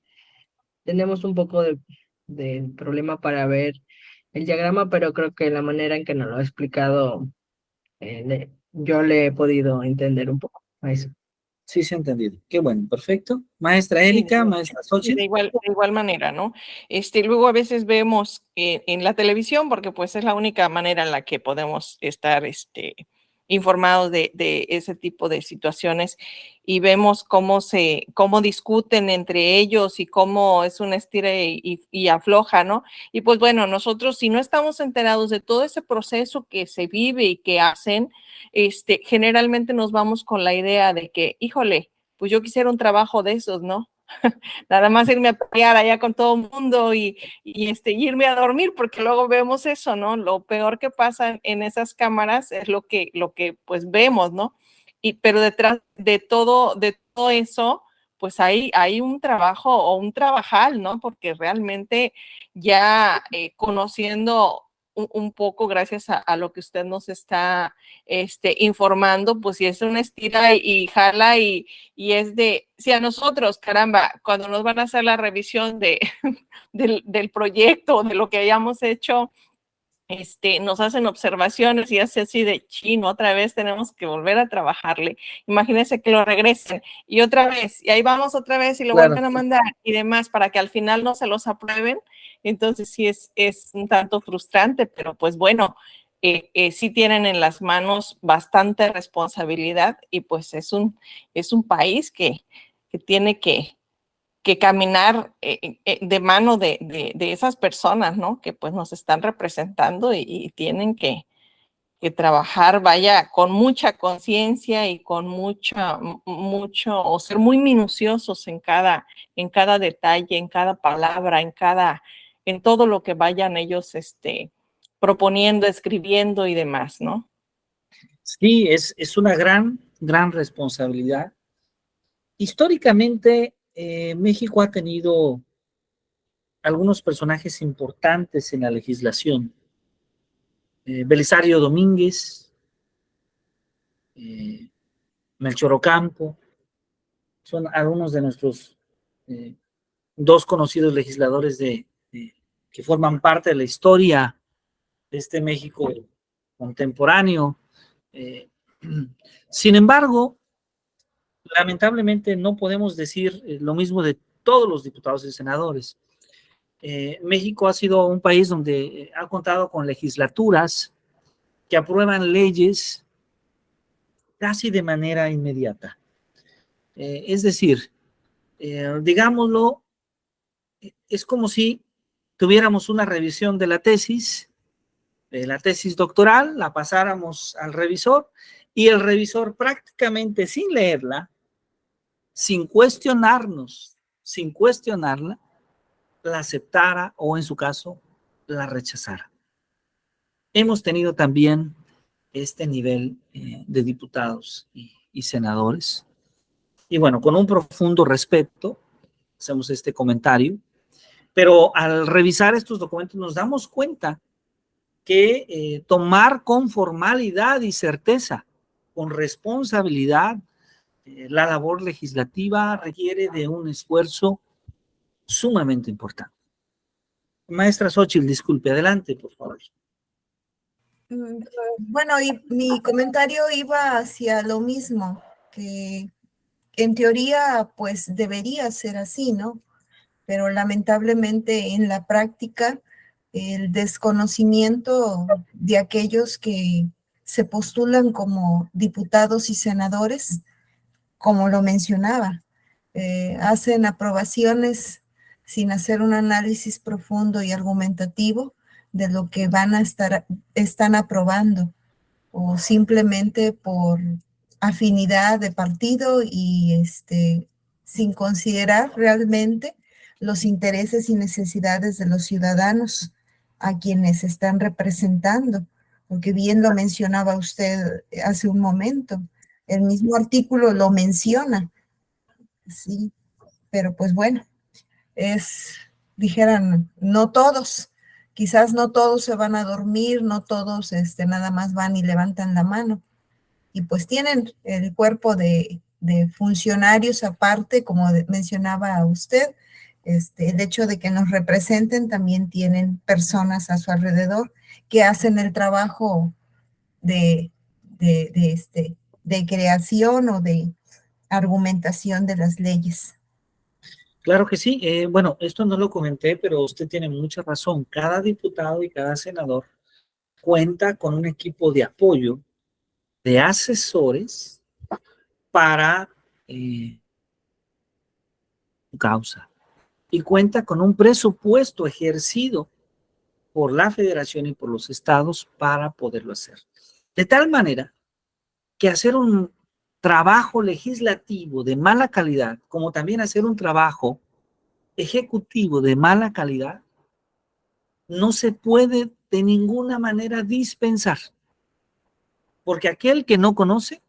tenemos un poco de problema para ver el diagrama, pero creo que la manera en que nos lo ha explicado, yo le he podido entender un poco a eso. Sí, se ha entendido. Qué bueno, perfecto. Maestra Sí, Erika, maestra Xochitl. de igual manera, ¿no? Luego a veces vemos en la televisión, porque pues es la única manera en la que podemos estar informados de ese tipo de situaciones y vemos cómo discuten entre ellos y cómo es una estira y afloja, ¿no? Y pues bueno, nosotros si no estamos enterados de todo ese proceso que se vive y que hacen, generalmente nos vamos con la idea de que, híjole, pues yo quisiera un trabajo de esos, ¿no? Nada más irme a pelear allá con todo el mundo y irme a dormir, porque luego vemos eso, ¿no? Lo peor que pasa en esas cámaras es lo que pues vemos, ¿no? Pero detrás de todo eso, pues hay un trabajo o un trabajal, ¿no? Porque realmente ya conociendo un poco gracias a lo que usted nos está informando, pues si es una estira y jala y es de, si a nosotros, caramba, cuando nos van a hacer la revisión del proyecto, de lo que hayamos hecho, nos hacen observaciones y hace así de chino, otra vez tenemos que volver a trabajarle. Imagínense que lo regresen y otra vez, y ahí vamos otra vez y lo Claro. vuelven a mandar y demás para que al final no se los aprueben. Entonces sí es un tanto frustrante, pero pues bueno, sí tienen en las manos bastante responsabilidad y pues es un país que tiene que caminar de mano de esas personas, ¿no? Que pues nos están representando y tienen que trabajar, vaya, con mucha conciencia y con mucho, o ser muy minuciosos en cada detalle, en cada palabra, en todo lo que vayan ellos, proponiendo, escribiendo y demás, ¿no? Sí, es una gran responsabilidad. Históricamente, México ha tenido algunos personajes importantes en la legislación. Belisario Domínguez, Melchor Ocampo, son algunos de nuestros eh, dos conocidos legisladores que forman parte de la historia de este México contemporáneo. Eh, Sin embargo, lamentablemente no podemos decir lo mismo de todos los diputados y senadores. México ha sido un país donde ha contado con legislaturas que aprueban leyes casi de manera inmediata. Es decir, digámoslo, es como si tuviéramos una revisión de la tesis doctoral, la pasáramos al revisor y el revisor prácticamente sin leerla, sin cuestionarla, la aceptara o en su caso la rechazara. hemos tenido también este nivel de diputados y senadores. Y bueno, con un profundo respeto hacemos este comentario, pero al revisar estos documentos nos damos cuenta que tomar con formalidad y certeza, con responsabilidad, la labor legislativa requiere de un esfuerzo sumamente importante. Maestra Xóchitl, disculpe, adelante, por favor. Bueno, y mi comentario iba hacia lo mismo, que en teoría pues debería ser así, ¿no? Pero lamentablemente en la práctica el desconocimiento de aquellos que se postulan como diputados y senadores, como lo mencionaba, hacen aprobaciones sin hacer un análisis profundo y argumentativo de lo que están aprobando, o simplemente por afinidad de partido y sin considerar realmente los intereses y necesidades de los ciudadanos a quienes están representando, porque bien lo mencionaba usted hace un momento, el mismo artículo lo menciona, sí, pero pues bueno, dijeran, no todos, quizás no todos se van a dormir, no todos nada más van y levantan la mano, y pues tienen el cuerpo de funcionarios aparte, como mencionaba usted, el hecho de que nos representen, también tienen personas a su alrededor que hacen el trabajo de, de creación o de argumentación de las leyes. Claro que sí. Bueno, esto no lo comenté, pero usted tiene mucha razón. Cada diputado y cada senador cuenta con un equipo de apoyo, de asesores para su causa. Y cuenta con un presupuesto ejercido por la federación y por los estados para poderlo hacer. De tal manera que hacer un trabajo legislativo de mala calidad, como también hacer un trabajo ejecutivo de mala calidad, no se puede de ninguna manera dispensar. Porque aquel que no conoce,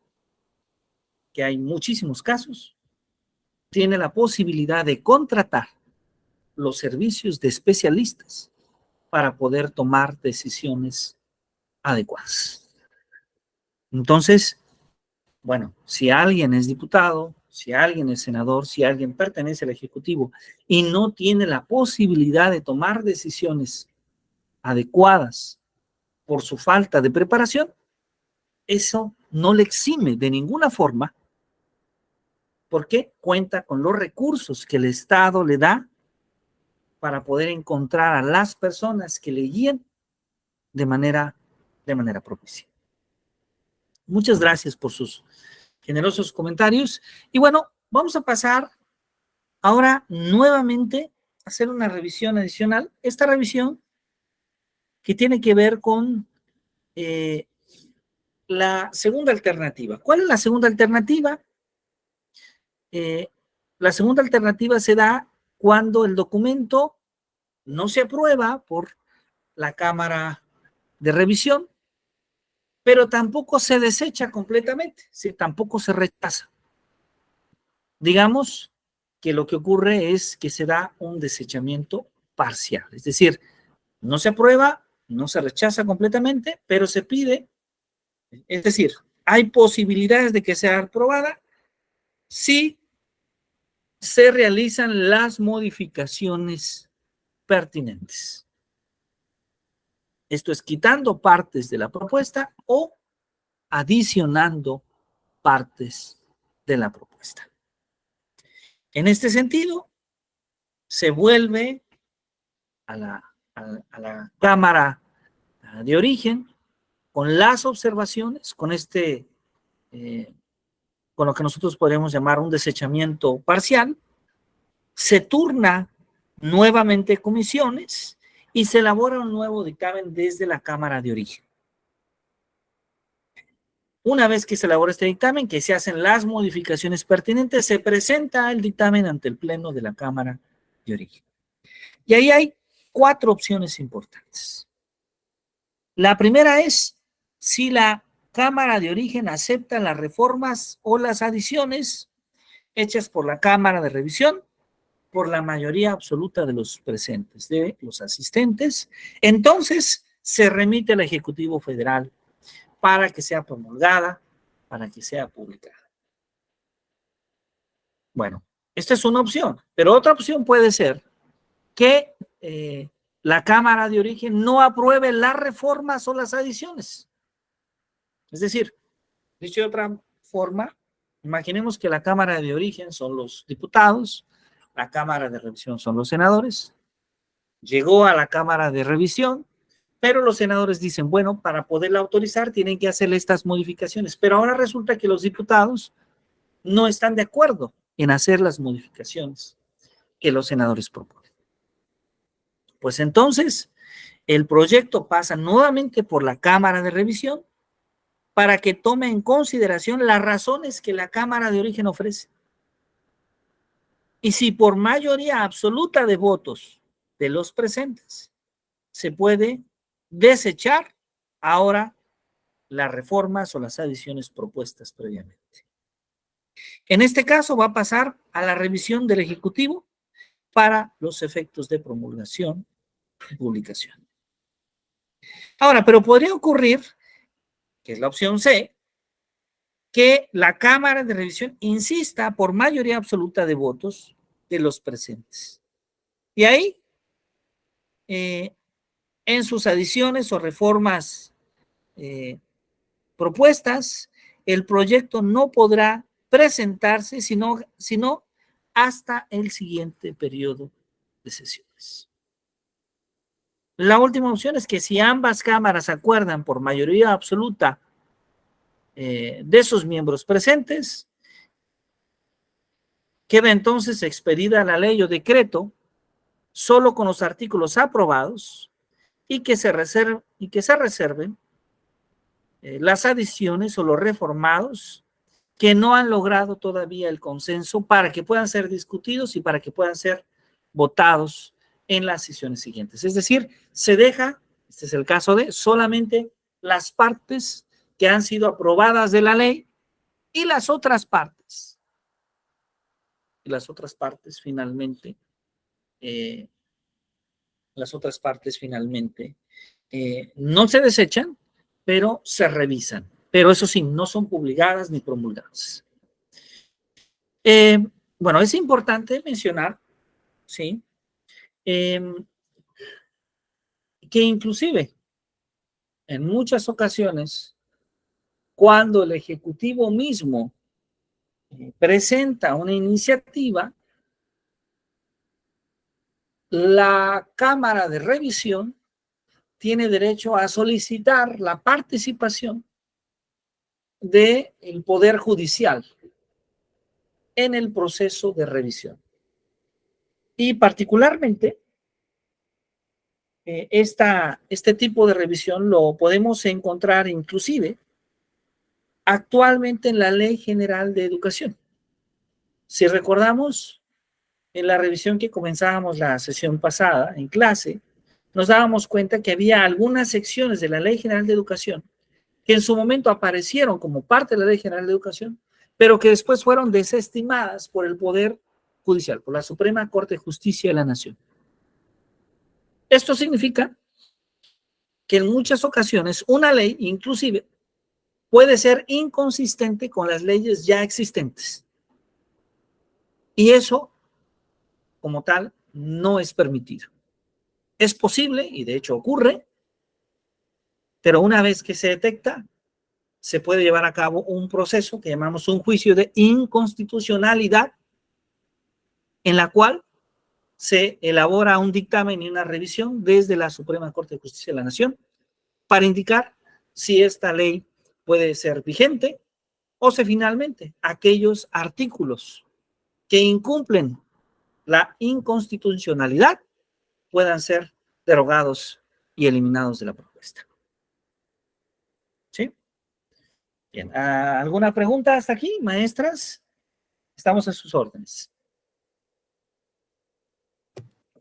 que hay muchísimos casos, tiene la posibilidad de contratar los servicios de especialistas para poder tomar decisiones adecuadas. Entonces, bueno, si alguien es diputado, si alguien es senador, si alguien pertenece al Ejecutivo y no tiene la posibilidad de tomar decisiones adecuadas por su falta de preparación, eso no le exime de ninguna forma, porque cuenta con los recursos que el Estado le da para poder encontrar a las personas que le guíen de manera propicia. Muchas gracias por sus generosos comentarios. Y bueno, vamos a pasar ahora nuevamente a hacer una revisión adicional. Esta revisión que tiene que ver con la segunda alternativa. ¿Cuál es la segunda alternativa? La segunda alternativa se da cuando el documento no se aprueba por la Cámara de Revisión, pero tampoco se desecha completamente, ¿sí? Tampoco se rechaza. Digamos que lo que ocurre es que se da un desechamiento parcial, es decir, no se aprueba, no se rechaza completamente, pero se pide, es decir, hay posibilidades de que sea aprobada si se realizan las modificaciones pertinentes. Esto es quitando partes de la propuesta o adicionando partes de la propuesta. En este sentido, se vuelve a la Cámara de Origen con las observaciones, con con lo que nosotros podríamos llamar un desechamiento parcial, se turna nuevamente comisiones y se elabora un nuevo dictamen desde la Cámara de Origen. Una vez que se elabora este dictamen, que se hacen las modificaciones pertinentes, se presenta el dictamen ante el Pleno de la Cámara de Origen. Y ahí hay 4 opciones importantes. La primera es si la Cámara de Origen acepta las reformas o las adiciones hechas por la Cámara de Revisión por la mayoría absoluta de los presentes, de los asistentes. Entonces se remite al Ejecutivo Federal para que sea promulgada, para que sea publicada. Bueno, esta es una opción, pero otra opción puede ser que la Cámara de Origen no apruebe las reformas o las adiciones. Es decir, dicho de otra forma, imaginemos que la Cámara de Origen son los diputados, la Cámara de Revisión son los senadores, llegó a la Cámara de Revisión, pero los senadores dicen, bueno, para poderla autorizar tienen que hacerle estas modificaciones, pero ahora resulta que los diputados no están de acuerdo en hacer las modificaciones que los senadores proponen. Pues entonces, el proyecto pasa nuevamente por la Cámara de Revisión para que tome en consideración las razones que la Cámara de Origen ofrece. Y si por mayoría absoluta de votos de los presentes se puede desechar ahora las reformas o las adiciones propuestas previamente. En este caso va a pasar a la revisión del Ejecutivo para los efectos de promulgación y publicación. Ahora, pero podría ocurrir, que es la opción C, que la Cámara de Revisión insista por mayoría absoluta de votos de los presentes. Y ahí, en sus adiciones o reformas propuestas, el proyecto no podrá presentarse sino hasta el siguiente periodo de sesiones. La última opción es que si ambas cámaras acuerdan por mayoría absoluta de sus miembros presentes, queda entonces expedida la ley o decreto solo con los artículos aprobados y que se reserven las adiciones o los reformados que no han logrado todavía el consenso para que puedan ser discutidos y para que puedan ser votados en las sesiones siguientes. Es decir, se deja, este es el caso de solamente las partes que han sido aprobadas de la ley y las otras partes. Finalmente, no se desechan, pero se revisan. Pero eso sí, no son publicadas ni promulgadas. Bueno, es importante mencionar, ¿sí? Que inclusive en muchas ocasiones, cuando el Ejecutivo mismo presenta una iniciativa, la Cámara de Revisión tiene derecho a solicitar la participación del Poder Judicial en el proceso de revisión. Y particularmente, este tipo de revisión lo podemos encontrar inclusive actualmente en la Ley General de Educación. Si recordamos, en la revisión que comenzábamos la sesión pasada en clase, nos dábamos cuenta que había algunas secciones de la Ley General de Educación que en su momento aparecieron como parte de la Ley General de Educación, pero que después fueron desestimadas por el Poder Judicial, por la Suprema Corte de Justicia de la Nación. Esto significa que en muchas ocasiones una ley inclusive puede ser inconsistente con las leyes ya existentes. Y eso, como tal, no es permitido. Es posible, y de hecho ocurre, pero una vez que se detecta, se puede llevar a cabo un proceso que llamamos un juicio de inconstitucionalidad, en la cual se elabora un dictamen y una revisión desde la Suprema Corte de Justicia de la Nación para indicar si esta ley puede ser vigente o si finalmente aquellos artículos que incumplen la inconstitucionalidad puedan ser derogados y eliminados de la propuesta. ¿Sí? Bien, ¿alguna pregunta hasta aquí, maestras? Estamos a sus órdenes.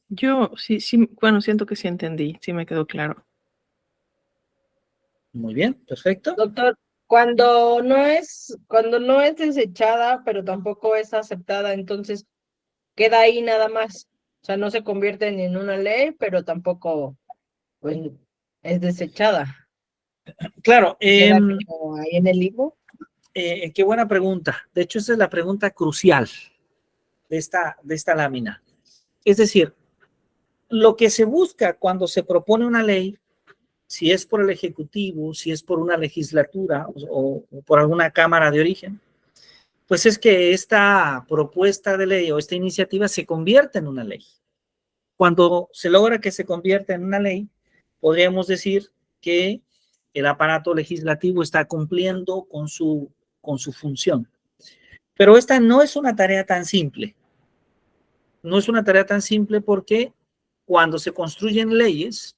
Yo sí, bueno, siento que sí entendí, sí me quedó claro. Muy bien, perfecto. Doctor, cuando no es desechada, pero tampoco es aceptada, entonces queda ahí nada más. O sea, no se convierte ni en una ley, pero tampoco, pues, es desechada. Claro, Queda como ahí en el limbo. qué buena pregunta. De hecho, esa es la pregunta crucial de esta lámina. Es decir, lo que se busca cuando se propone una ley, si es por el Ejecutivo, si es por una legislatura o por alguna cámara de origen, pues es que esta propuesta de ley o esta iniciativa se convierta en una ley. Cuando se logra que se convierta en una ley, podríamos decir que el aparato legislativo está cumpliendo con su función. Pero esta no es una tarea tan simple. No es una tarea tan simple porque cuando se construyen leyes,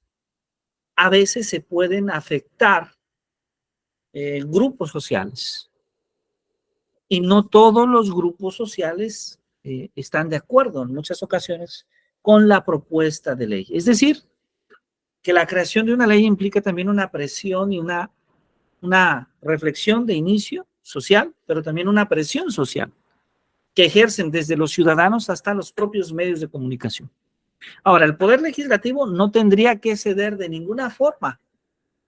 a veces se pueden afectar grupos sociales. Y no todos los grupos sociales están de acuerdo en muchas ocasiones con la propuesta de ley. Es decir, que la creación de una ley implica también una presión y una reflexión de inicio social, pero también una presión social que ejercen desde los ciudadanos hasta los propios medios de comunicación. Ahora, el Poder Legislativo no tendría que ceder de ninguna forma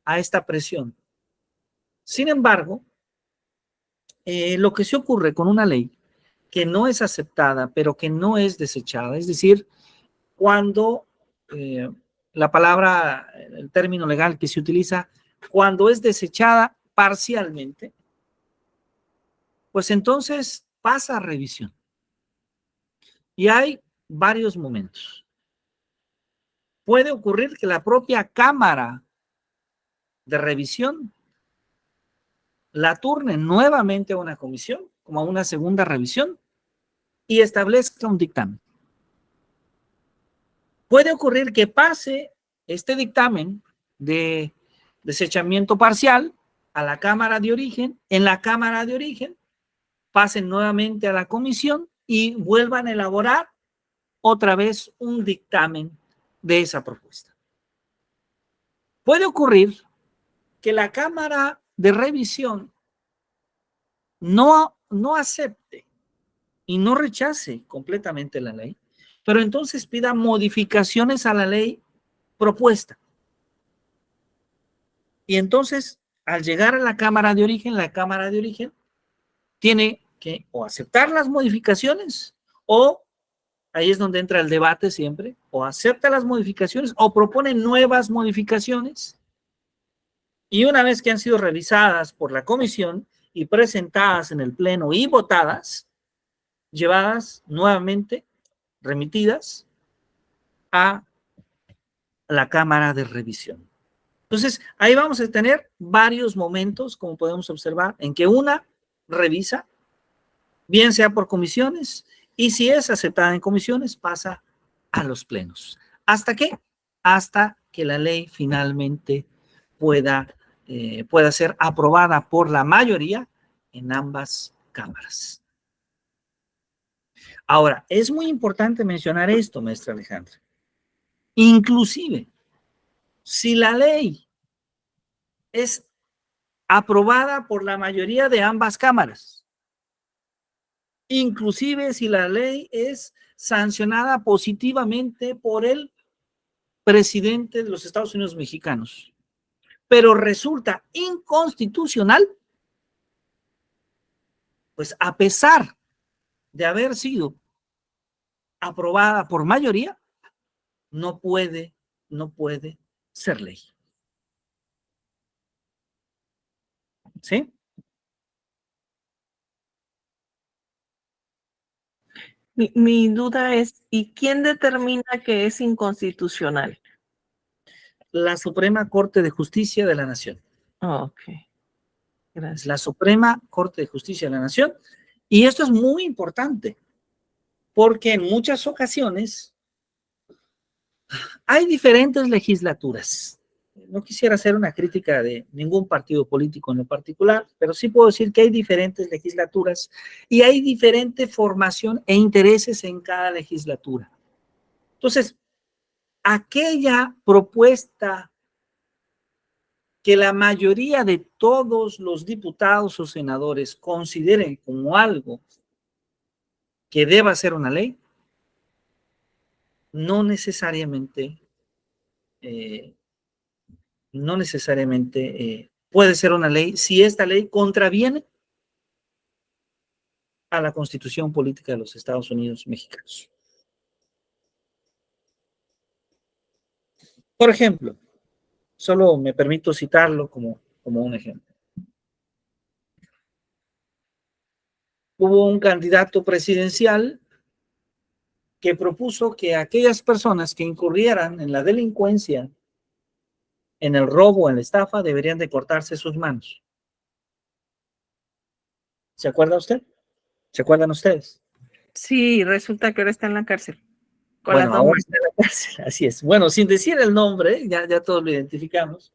a esta presión. Sin embargo, lo que se ocurre con una ley que no es aceptada, pero que no es desechada, es decir, cuando la palabra, el término legal que se utiliza, cuando es desechada parcialmente, pues entonces pasa a revisión. Y hay varios momentos. Puede ocurrir que la propia Cámara de Revisión la turne nuevamente a una comisión, como a una segunda revisión, y establezca un dictamen. Puede ocurrir que pase este dictamen de desechamiento parcial a la Cámara de Origen, en la Cámara de Origen pasen nuevamente a la comisión y vuelvan a elaborar otra vez un dictamen de esa propuesta. Puede ocurrir que la Cámara de Revisión no acepte y no rechace completamente la ley, pero entonces pida modificaciones a la ley propuesta. Y entonces, al llegar a la Cámara de Origen tiene que o aceptar las modificaciones o, ahí es donde entra el debate siempre, o acepta las modificaciones o propone nuevas modificaciones. Y una vez que han sido revisadas por la comisión y presentadas en el pleno y votadas, llevadas nuevamente, remitidas a la Cámara de Revisión. Entonces, ahí vamos a tener varios momentos, como podemos observar, en que una revisa, bien sea por comisiones, y si es aceptada en comisiones, pasa a los plenos. ¿Hasta qué? Hasta que la ley finalmente pueda ser aprobada por la mayoría en ambas cámaras. Ahora, es muy importante mencionar esto, maestra Alejandra. Inclusive, si la ley es aprobada por la mayoría de ambas cámaras, inclusive si la ley es sancionada positivamente por el presidente de los Estados Unidos mexicanos, pero resulta inconstitucional, pues a pesar de haber sido aprobada por mayoría, no puede ser ley. ¿Sí? Mi duda es, ¿y quién determina que es inconstitucional? La Suprema Corte de Justicia de la Nación. Ok, Es gracias. la Suprema Corte de Justicia de la Nación. Y esto es muy importante, porque en muchas ocasiones hay diferentes legislaturas. No quisiera hacer una crítica de ningún partido político en lo particular, pero sí puedo decir que hay diferentes legislaturas y hay diferente formación e intereses en cada legislatura. Entonces, aquella propuesta que la mayoría de todos los diputados o senadores consideren como algo que deba ser una ley, no necesariamente puede ser una ley si esta ley contraviene a la Constitución Política de los Estados Unidos mexicanos. Por ejemplo, solo me permito citarlo como un ejemplo. Hubo un candidato presidencial que propuso que aquellas personas que incurrieran en la delincuencia, en el robo, en la estafa, deberían de cortarse sus manos. ¿Se acuerda usted? ¿Se acuerdan ustedes? Sí, resulta que ahora está en la cárcel. Con Bueno, las dos ahora manos. está en la cárcel, así es. Bueno, sin decir el nombre, ya todos lo identificamos.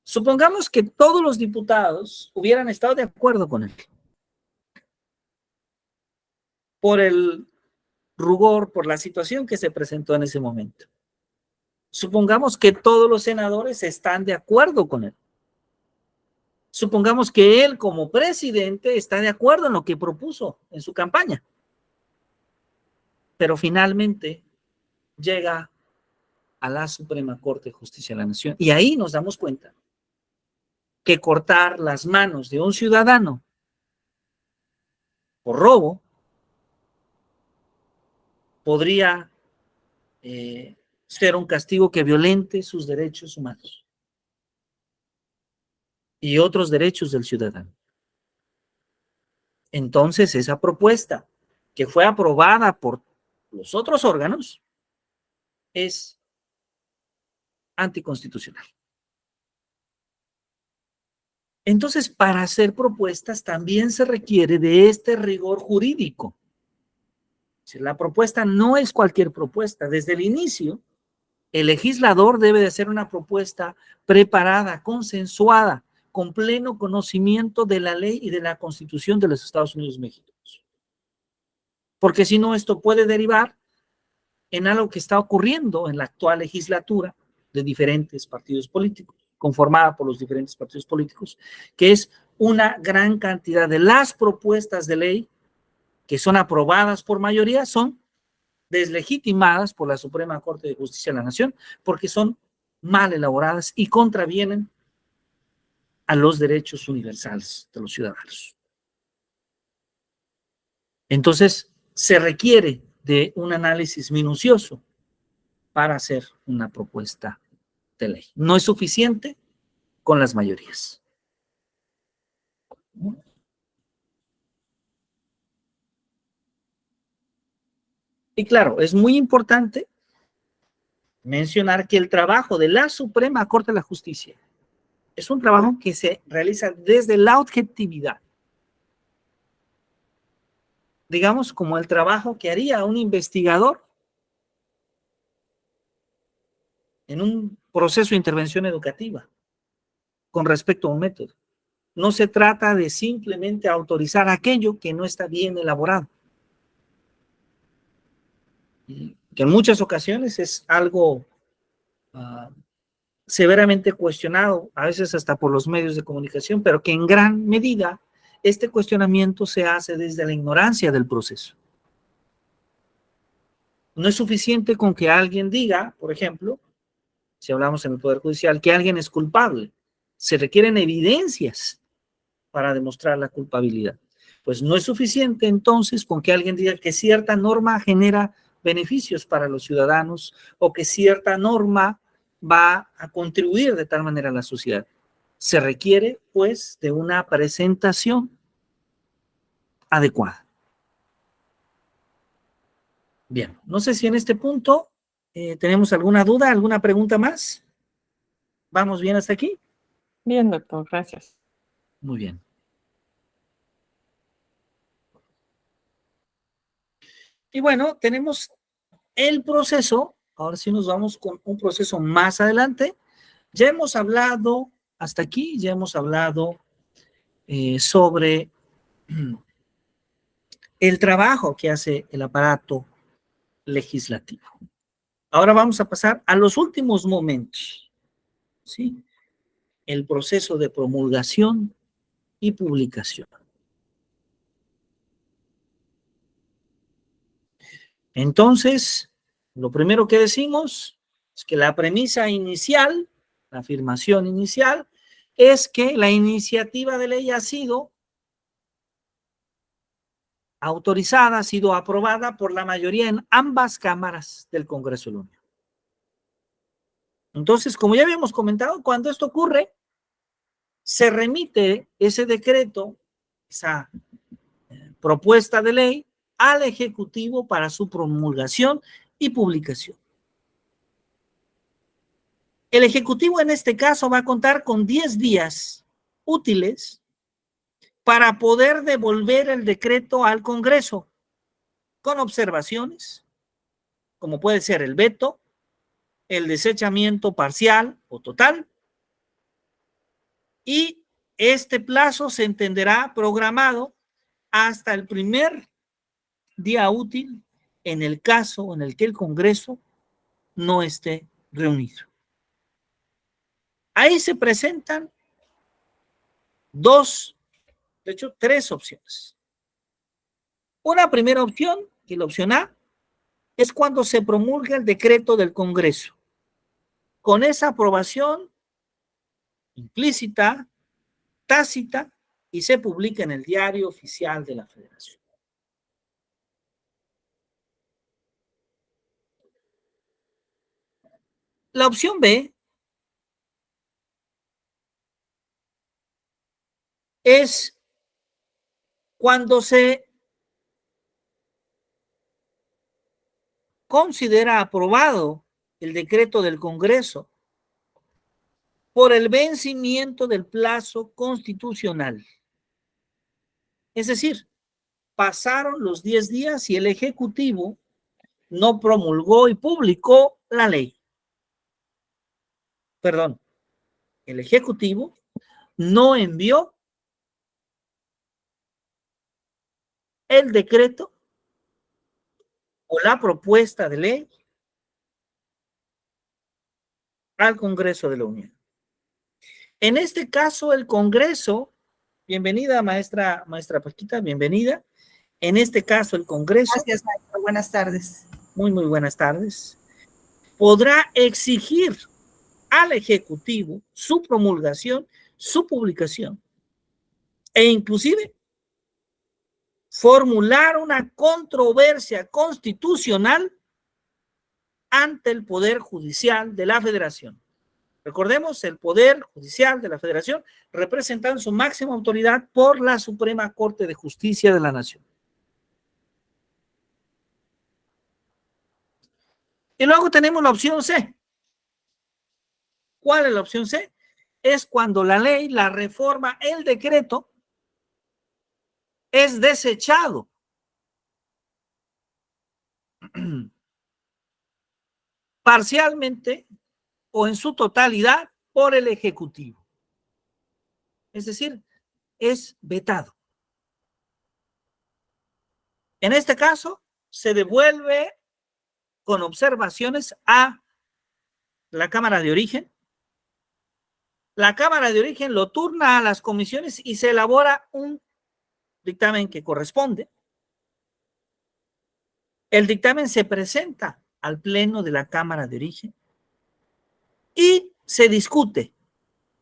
Supongamos que todos los diputados hubieran estado de acuerdo con él. Por el rugor, por la situación que se presentó en ese momento. Supongamos que todos los senadores están de acuerdo con él. Supongamos que él como presidente está de acuerdo en lo que propuso en su campaña. Pero finalmente llega a la Suprema Corte de Justicia de la Nación. Y ahí nos damos cuenta que cortar las manos de un ciudadano por robo podría ser un castigo que violente sus derechos humanos y otros derechos del ciudadano. Entonces, esa propuesta que fue aprobada por los otros órganos es anticonstitucional. Entonces, para hacer propuestas también se requiere de este rigor jurídico. Si la propuesta no es cualquier propuesta, desde el inicio, el legislador debe de hacer una propuesta preparada, consensuada, con pleno conocimiento de la ley y de la Constitución de los Estados Unidos mexicanos. Porque si no, esto puede derivar en algo que está ocurriendo en la actual legislatura de diferentes partidos políticos, conformada por los diferentes partidos políticos, que es una gran cantidad de las propuestas de ley que son aprobadas por mayoría, son deslegitimadas por la Suprema Corte de Justicia de la Nación, porque son mal elaboradas y contravienen a los derechos universales de los ciudadanos. Entonces, se requiere de un análisis minucioso para hacer una propuesta de ley. No es suficiente con las mayorías. Y claro, es muy importante mencionar que el trabajo de la Suprema Corte de la Justicia es un trabajo que se realiza desde la objetividad. Digamos, como el trabajo que haría un investigador en un proceso de intervención educativa con respecto a un método. No se trata de simplemente autorizar aquello que no está bien elaborado. Que en muchas ocasiones es algo severamente cuestionado, a veces hasta por los medios de comunicación, pero que en gran medida este cuestionamiento se hace desde la ignorancia del proceso. No es suficiente con que alguien diga, por ejemplo, si hablamos en el Poder Judicial, que alguien es culpable. Se requieren evidencias para demostrar la culpabilidad. Pues no es suficiente entonces con que alguien diga que cierta norma genera beneficios para los ciudadanos o que cierta norma va a contribuir de tal manera a la sociedad. Se requiere, pues, de una presentación adecuada. Bien, no sé si en este punto tenemos alguna duda, alguna pregunta más. ¿Vamos bien hasta aquí? Bien, doctor, gracias. Muy bien. Y bueno, tenemos el proceso. Ahora sí nos vamos con un proceso más adelante. Ya hemos hablado, hasta aquí, ya hemos hablado sobre el trabajo que hace el aparato legislativo. Ahora vamos a pasar a los últimos momentos, ¿sí? El proceso de promulgación y publicación. Entonces, lo primero que decimos es que la premisa inicial, la afirmación inicial, es que la iniciativa de ley ha sido autorizada, ha sido aprobada por la mayoría en ambas cámaras del Congreso de la Unión. Entonces, como ya habíamos comentado, cuando esto ocurre, se remite ese decreto, esa propuesta de ley, al Ejecutivo para su promulgación y publicación. El Ejecutivo en este caso va a contar con 10 días útiles para poder devolver el decreto al Congreso con observaciones, como puede ser el veto, el desechamiento parcial o total, y este plazo se entenderá programado hasta el primer día útil en el caso en el que el Congreso no esté reunido. Ahí se presentan tres opciones. Una primera opción, que la opción A, es cuando se promulga el decreto del Congreso. Con esa aprobación implícita, tácita, y se publica en el Diario Oficial de la Federación. La opción B es cuando se considera aprobado el decreto del Congreso por el vencimiento del plazo constitucional. Es decir, pasaron los 10 días y el Ejecutivo no promulgó y publicó la ley. Perdón, el Ejecutivo no envió el decreto o la propuesta de ley al Congreso de la Unión. En este caso, el Congreso, bienvenida maestra Paquita, bienvenida. En este caso, el Congreso. Gracias, maestro. Buenas tardes. Muy buenas tardes. Podrá exigir al Ejecutivo su promulgación, su publicación, e inclusive formular una controversia constitucional ante el Poder Judicial de la Federación. Recordemos, el Poder Judicial de la Federación representa su máxima autoridad por la Suprema Corte de Justicia de la Nación. Y luego tenemos la opción C. ¿Cuál es la opción C? Es cuando la ley, la reforma, el decreto es desechado parcialmente o en su totalidad por el Ejecutivo. Es decir, es vetado. En este caso, se devuelve con observaciones a la Cámara de Origen. La Cámara de Origen lo turna a las comisiones y se elabora un dictamen que corresponde. El dictamen se presenta al Pleno de la Cámara de Origen y se discute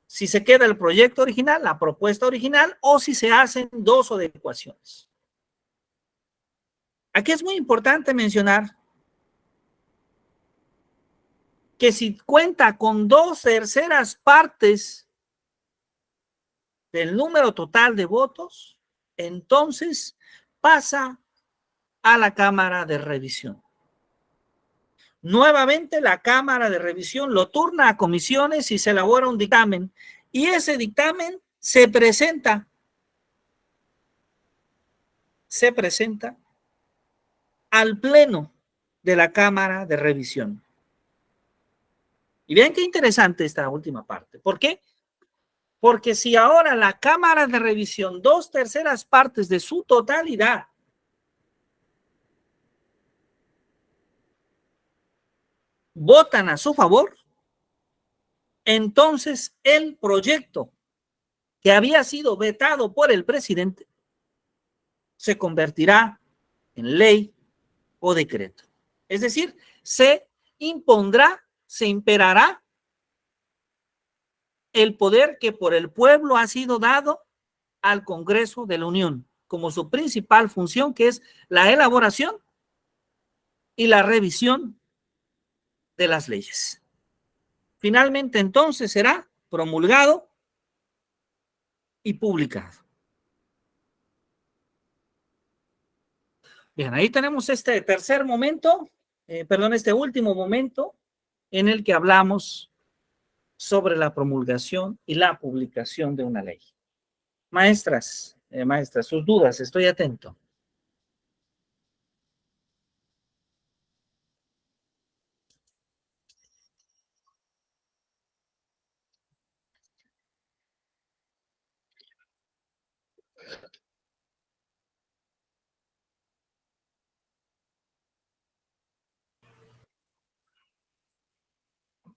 si se queda el proyecto original, la propuesta original, o si se hacen dos adecuaciones. Aquí es muy importante mencionar que si cuenta con 2/3 partes del número total de votos, entonces pasa a la Cámara de Revisión. Nuevamente la Cámara de Revisión lo turna a comisiones y se elabora un dictamen, y ese dictamen se presenta al Pleno de la Cámara de Revisión. Y vean qué interesante esta última parte. ¿Por qué? Porque si ahora la Cámara de Revisión, 2/3 partes de su totalidad, votan a su favor, entonces el proyecto que había sido vetado por el presidente se convertirá en ley o decreto. Es decir, se impondrá, se imperará el poder que por el pueblo ha sido dado al Congreso de la Unión, como su principal función, que es la elaboración y la revisión de las leyes. Finalmente, entonces, será promulgado y publicado. Bien, ahí tenemos este tercer momento, este último momento en el que hablamos sobre la promulgación y la publicación de una ley. Maestras, sus dudas, estoy atento.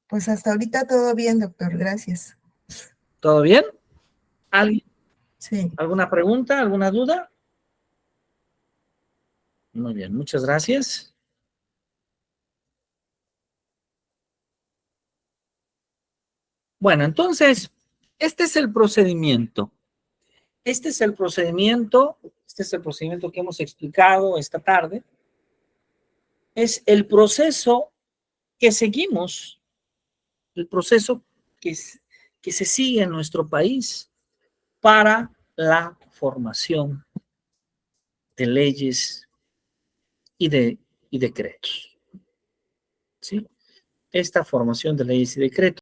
Pues hasta ahorita todo bien, doctor, gracias. ¿Todo bien? ¿Alguien? Sí. ¿Alguna pregunta? ¿Alguna duda? Muy bien, muchas gracias. Bueno, entonces, este es el procedimiento. Este es el procedimiento que hemos explicado esta tarde. Es el proceso que seguimos, el proceso que se sigue en nuestro país para la formación de leyes y decretos. ¿Sí? Esta formación de leyes y decretos